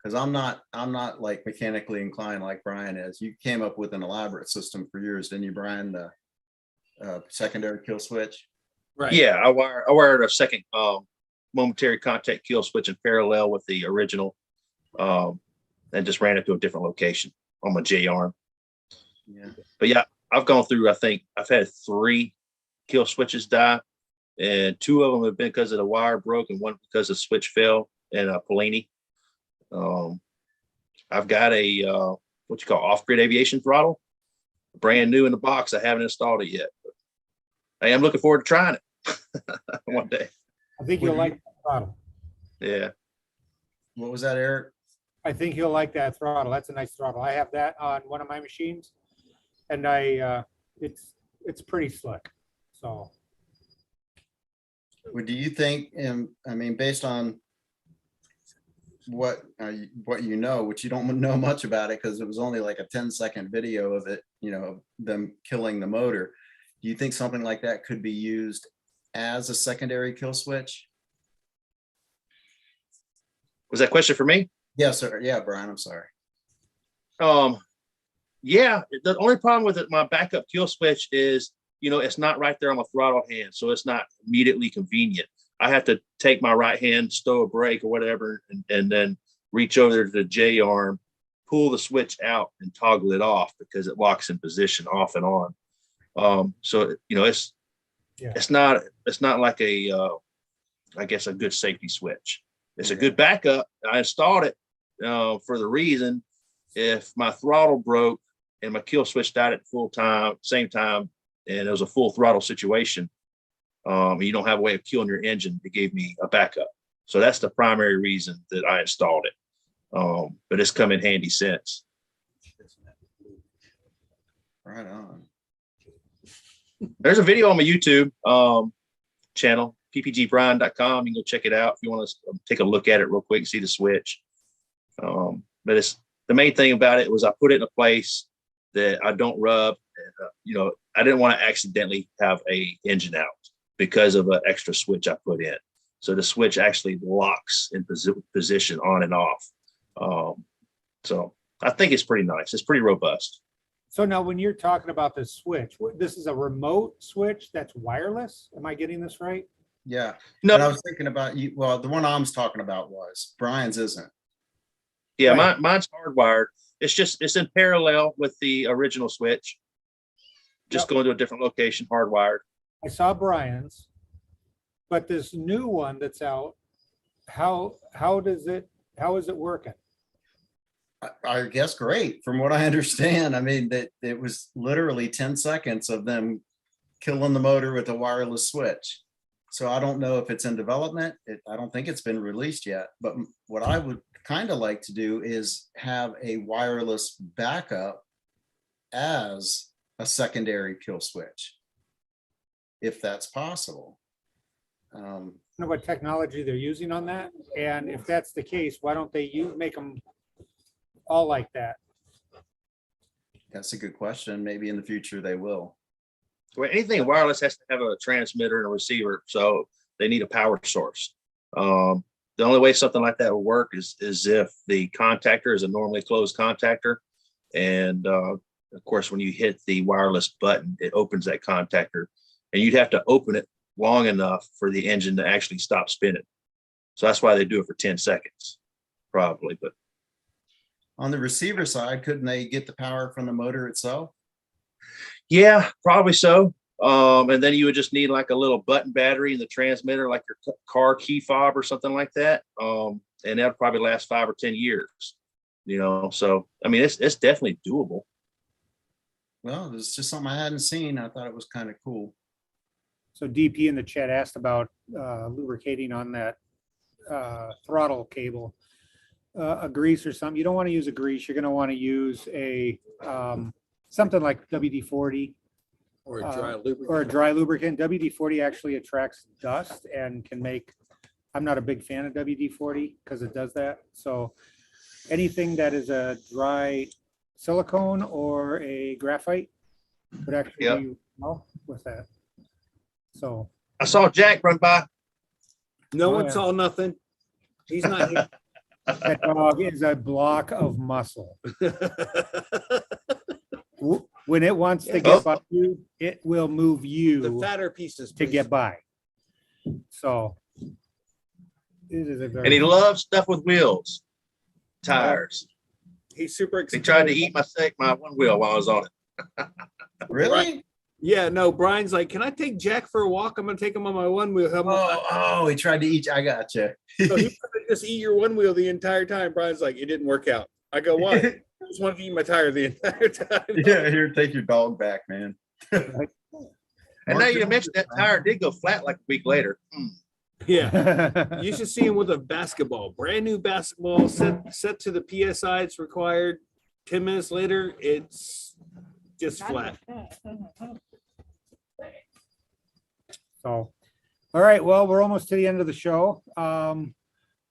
Because I'm not like mechanically inclined like Brian is. You came up with an elaborate system for yours, didn't you, Brian? The secondary kill switch. Right. Yeah, I wired a second momentary contact kill switch in parallel with the original, and just ran it to a different location on my J arm. Yeah. But yeah, I've gone through. I think I've had 3 kill switches die, and 2 of them have been because of the wire broke, and 1 because the switch fell in a Polini. I've got a what you call off-grid aviation throttle, brand new in the box. I haven't installed it yet. But I am looking forward to trying it one day. I think you'll like that throttle. Yeah. What was that, Eric? I think you'll like that throttle. That's a nice throttle. I have that on one of my machines, and it's pretty slick. So What do you think? Based on what you know, which you don't know much about it because it was only like a 10-second video of it, them killing the motor. Do you think something like that could be used as a secondary kill switch? Was that question for me? Yes, sir. Yeah, Brian, I'm sorry. Yeah, the only problem with it, my backup kill switch is, it's not right there on my throttle hand, so it's not immediately convenient. I have to take my right hand, stow a brake or whatever, and then reach over to the J arm, pull the switch out and toggle it off because it locks in position off and on. So, you know, it's not like I guess a good safety switch. It's a good backup. I installed it for the reason if my throttle broke and my kill switch died at same time, and it was a full throttle situation, you don't have a way of killing your engine, it gave me a backup. So that's the primary reason that I installed it. But it's come in handy since. Right on. There's a video on my YouTube channel, ppgbrian.com. You can go check it out if you want to take a look at it real quick and see the switch. But it's the main thing about it was I put it in a place that I don't rub. You know, I didn't want to accidentally have a engine out because of an extra switch I put in. So the switch actually locks in position on and off. So I think it's pretty nice. It's pretty robust. So now when you're talking about this switch, this is a remote switch that's wireless? Am I getting this right? Yeah. No, And I was thinking about you. Well, the one I was talking about was Brian's isn't. yeah, Right. mine's hardwired. It's in parallel with the original switch. Just going to a different location, hardwired. I saw Brian's, but this new one that's out, how is it working? I guess great. From what I understand, I mean, that it was literally 10 seconds of them killing the motor with a wireless switch. So I don't know if it's in development. I don't think it's been released yet. But what I would kind of like to do is have a wireless backup as a secondary kill switch, if that's possible. I don't know what technology they're using on that, and if that's the case, why don't they make them all like that? That's a good question. Maybe in the future they will. Well, anything wireless has to have a transmitter and a receiver, so they need a power source. The only way something like that will work is if the contactor is a normally closed contactor, and of course, when you hit the wireless button, it opens that contactor, and you'd have to open it long enough for the engine to actually stop spinning. So that's why they do it for 10 seconds, probably. But On the receiver side, couldn't they get the power from the motor itself? yeah, probably so. And then you would just need like a little button battery in the transmitter, like your car key fob or something like that. And that'd probably last 5 or 10 years, you know? So, I mean, it's definitely doable. Well, it's just something I hadn't seen. I thought it was kind of cool. So DP in the chat asked about lubricating on that throttle cable. A grease or something. You don't want to use a grease. You're going to want to use a something like WD-40 Or a dry lubricant. or a dry lubricant. WD-40 actually attracts dust and can make. I'm not a big fan of WD-40 because it does that. So anything that is a dry silicone or a graphite would actually be well with that. So I saw Jack run by. No Oh, one yeah. saw nothing. He's not here. that dog is a block of muscle. When it wants to get by you, it will move The you fatter pieces. to get by. So it is a very. And he loves stuff with wheels, tires. He's super They excited. tried to eat my one wheel while I was on it. Really? Yeah, no, Brian's like, can I take Jack for a walk? I'm gonna take him on my one wheel. Oh, he tried to eat. I got you. So he's gonna just eat your one wheel the entire time. Brian's like, it didn't work out. I go, why? I just wanted to eat my tire the entire time. Yeah, here, take your dog back, man. And now you mentioned that tire did go flat like a week later. Yeah. You should see him with a basketball, brand new basketball set to the PSI it's required. 10 minutes later, it's just flat. So, all right. Well, we're almost to the end of the show.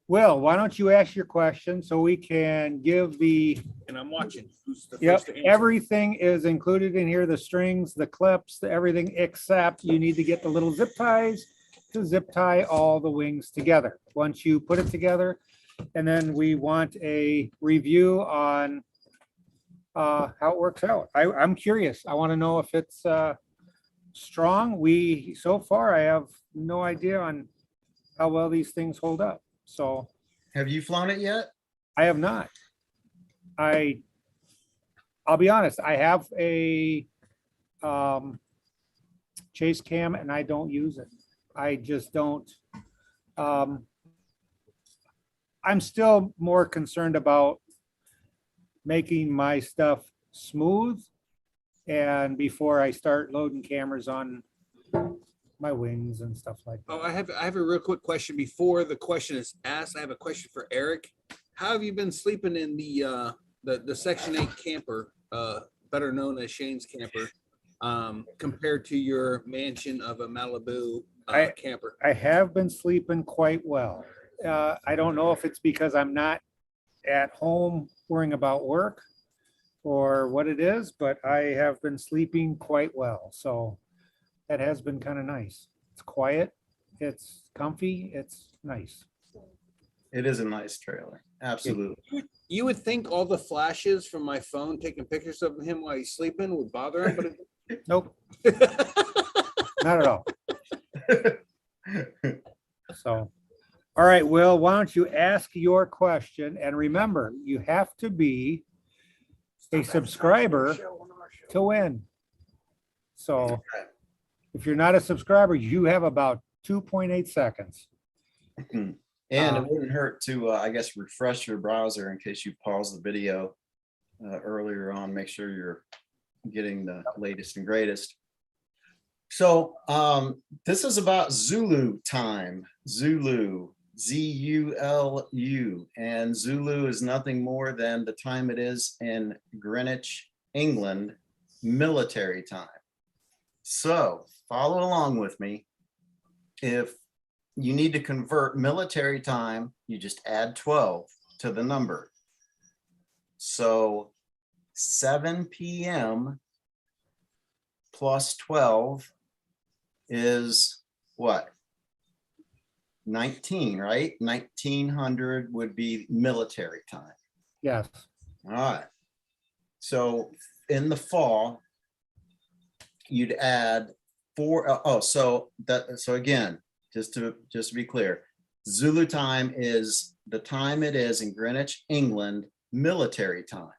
Will, why don't you ask your question so we can give the. And I'm watching. Who's the Yep, first to answer? everything is included in here, the strings, the clips, everything, except you need to get the little zip ties to zip tie all the wings together. Once you put it together, and then we want a review on how it works out. I'm curious. I want to know if it's strong. So far, I have no idea on how well these things hold up. So Have you flown it yet? I have not. I'll be honest, I have a chase cam and I don't use it. I just don't. I'm still more concerned about making my stuff smooth and before I start loading cameras on my wings and stuff like that. Oh, I have a real quick question before the question is asked. I have a question for Eric. How have you been sleeping in the Section 8 camper, better known as Shane's camper, compared to your mansion of a Malibu camper? I have been sleeping quite well. I don't know if it's because I'm not at home worrying about work or what it is, but I have been sleeping quite well. So that has been kind of nice. It's quiet, it's comfy, it's nice. It is a nice trailer. Absolutely. You would think all the flashes from my phone taking pictures of him while he's sleeping would bother him, but Nope, not at all. So, all right, Will, why don't you ask your question? And remember, you have to be a subscriber to win. So if you're not a subscriber, you have about 2.8 seconds. And it wouldn't hurt to, I guess, refresh your browser in case you paused the video earlier on. Make sure you're getting the latest and greatest. So this is about Zulu time. Zulu, Z-U-L-U. And Zulu is nothing more than the time it is in Greenwich, England, military time. So follow along with me. If you need to convert military time, you just add 12 to the number. So 7 p.m. plus 12 is what? 19, right? 1900 would be military time. Yes. All right. So in the fall, you'd add 4. So again, just to be clear, Zulu time is the time it is in Greenwich, England, military time.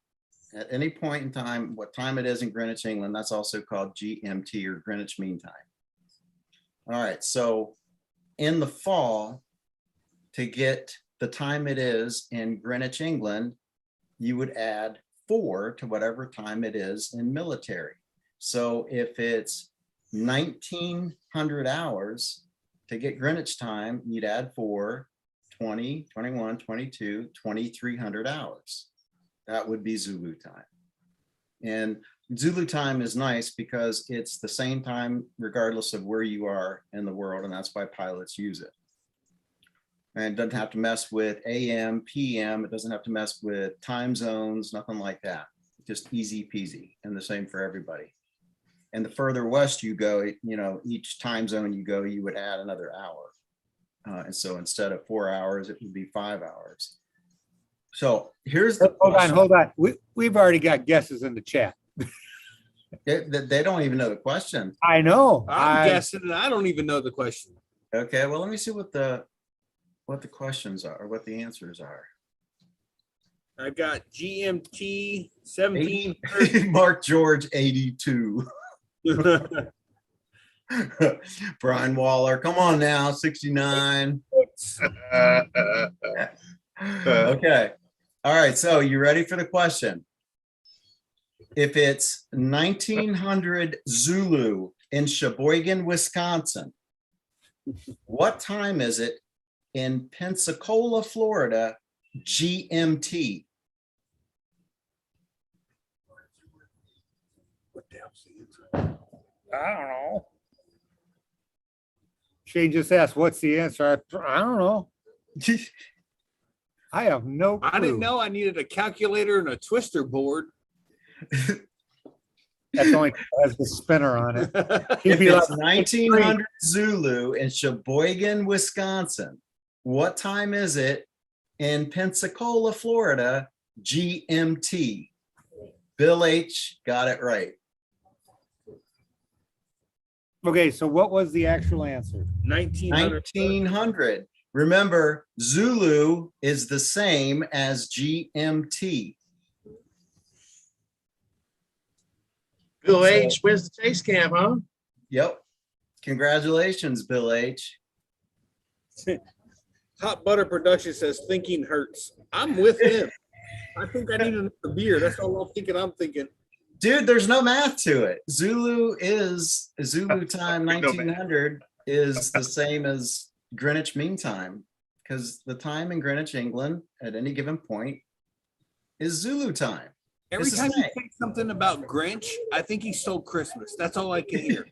At any point in time, what time it is in Greenwich, England, that's also called GMT or Greenwich Mean Time. All right, so in the fall, to get the time it is in Greenwich, England, you would add 4 to whatever time it is in military. So if it's 1900 hours to get Greenwich time, you'd add 4, 20, 21, 22, 2300 hours. That would be Zulu time. And Zulu time is nice because it's the same time regardless of where you are in the world, and that's why pilots use it. And it doesn't have to mess with AM, PM. It doesn't have to mess with time zones, nothing like that. Just easy peasy, and the same for everybody. And the further west you go, each time zone you go, you would add another hour. And so instead of 4 hours, it would be 5 hours. So here's the question. Hold on. We've already got guesses in the chat. They don't even know the question. I know. I'm guessing and I don't even know the question. Okay, well, let me see what the questions are, or what the answers are. I got GMT 17. Mark George 82. Brian Waller, come on now, 69. Okay. All right, so you ready for the question? If it's 1900 Zulu in Sheboygan, Wisconsin, what time is it in Pensacola, Florida, GMT? What the hell's the answer? I don't know. Shane just asked, what's the answer? I don't know. I have no clue. I didn't know I needed a calculator and a twister board. That's only has the spinner on it. He'd If be it's like, 1900 Zulu in Sheboygan, Wisconsin, what time is it in Pensacola, Florida, GMT? Bill H. got it right. okay, so what was the actual answer? 1900. 1900. Remember, Zulu is the same as GMT. Bill H wins the taste cam, huh? Yep. Congratulations, Bill H. Hot Butter Production says thinking hurts. I'm with him. I think I need another beer. That's all I'm thinking. Dude, there's no math to it. Zulu time No math. 1900 is the same as Greenwich Mean Time, because the time in Greenwich, England, at any given point is Zulu time. Every It's the time you same. say something about Grinch, I think he stole Christmas. That's all I can hear.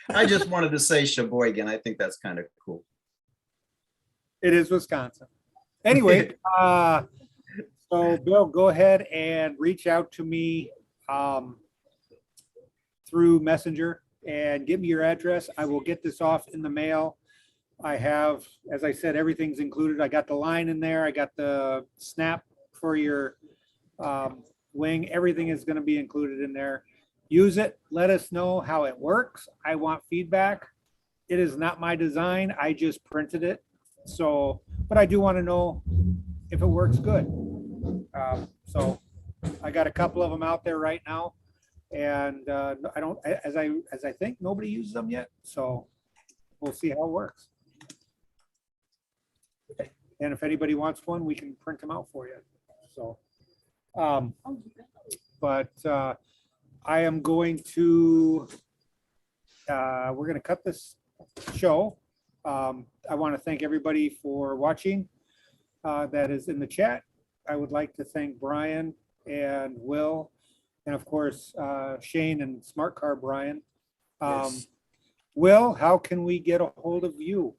I just wanted to say Sheboygan. I think that's kind of cool. It is Wisconsin. Anyway, so Bill, go ahead and reach out to me through Messenger and give me your address. I will get this off in the mail. I have, as I said, everything's included. I got the line in there. I got the snap for your wing. Everything is going to be included in there. Use it. Let us know how it works. I want feedback. It is not my design. I just printed it. So, but I do want to know if it works good. So I got a couple of them out there right now, and I don't, as I think, nobody uses them yet. So we'll see how it works. And if anybody wants one, we can print them out for you. So, but I am going to, we're going to cut this show. I want to thank everybody for watching that is in the chat. I would like to thank Brian and Will, and of course, Shane and Smart Car Brian. Yes. Will, how can we get a hold of you?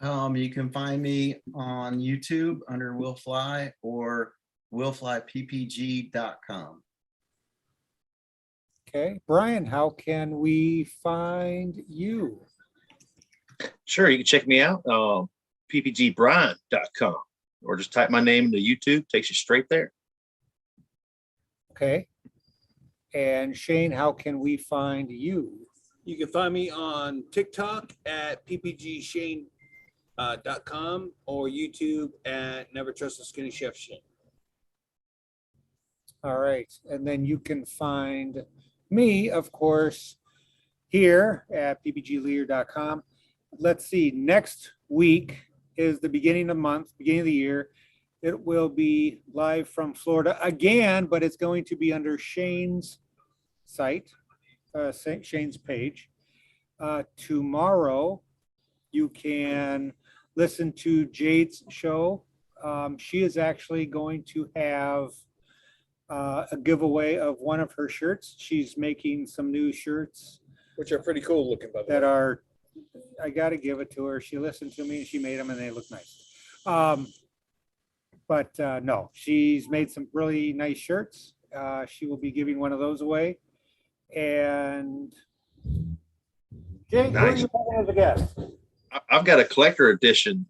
You can find me on YouTube under Will Fly or willflyppg.com. Okay, Brian, how can we find you? Sure, you can check me out, ppgbrian.com, or just type my name into YouTube, takes you straight there. Okay. And Shane, how can we find you? You can find me on TikTok at ppgshane.com or YouTube at Never Trust a Skinny Chef Shane. All right. And then you can find me, of course, here at ppgleader.com. Let's see, next week is the beginning of the month, beginning of the year. It will be live from Florida again, but it's going to be under Shane's site, Shane's page. Tomorrow, you can listen to Jade's show. She is actually going to have a giveaway of one of her shirts. She's making some new shirts Which are pretty cool looking, by the that way. are, I got to give it to her. She listened to me and she made them and they look nice. But no, she's made some really nice shirts. She will be giving one of those away. And Jake, who are Nice. you having as a guest? I've got a collector edition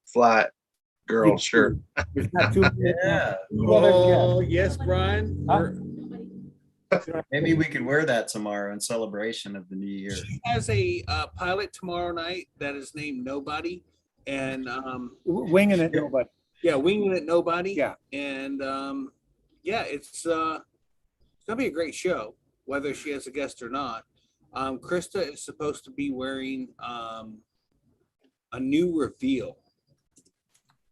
Fly Girl shirt. There's not two. Yeah, Two other Oh, yes, Brian. Huh? maybe we could wear that tomorrow in celebration of the new year. She has a pilot tomorrow night that is named Nobody. And Winging it, no, but yeah, Winging It Nobody. Yeah. And yeah, it's gonna be a great show, whether she has a guest or not. Krista is supposed to be wearing a new reveal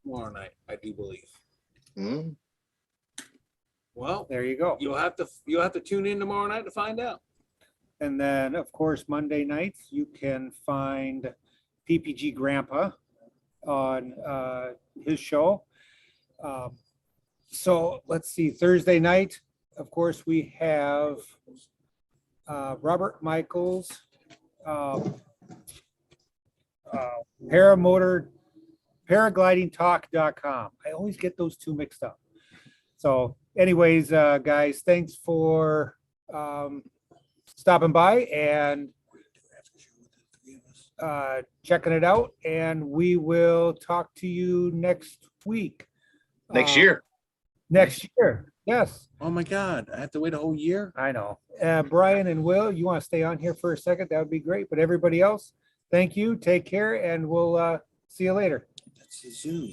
tomorrow night, I do believe. Mm. Well, there you go. you'll have to tune in tomorrow night to find out. And then, of course, Monday nights, you can find PPG Grandpa on his show. So let's see, Thursday night, of course, we have Robert Michaels, paraglidingtalk.com. I always get those two mixed up. So anyways, guys, thanks for stopping by and checking it out. And we will talk to you next week. Next year. Next year. Yes, Oh my God, I have to wait a whole year? I know. Brian and Will, you want to stay on here for a second? That would be great. But everybody else, thank you. Take care. And we'll See you later. That's a Zoom.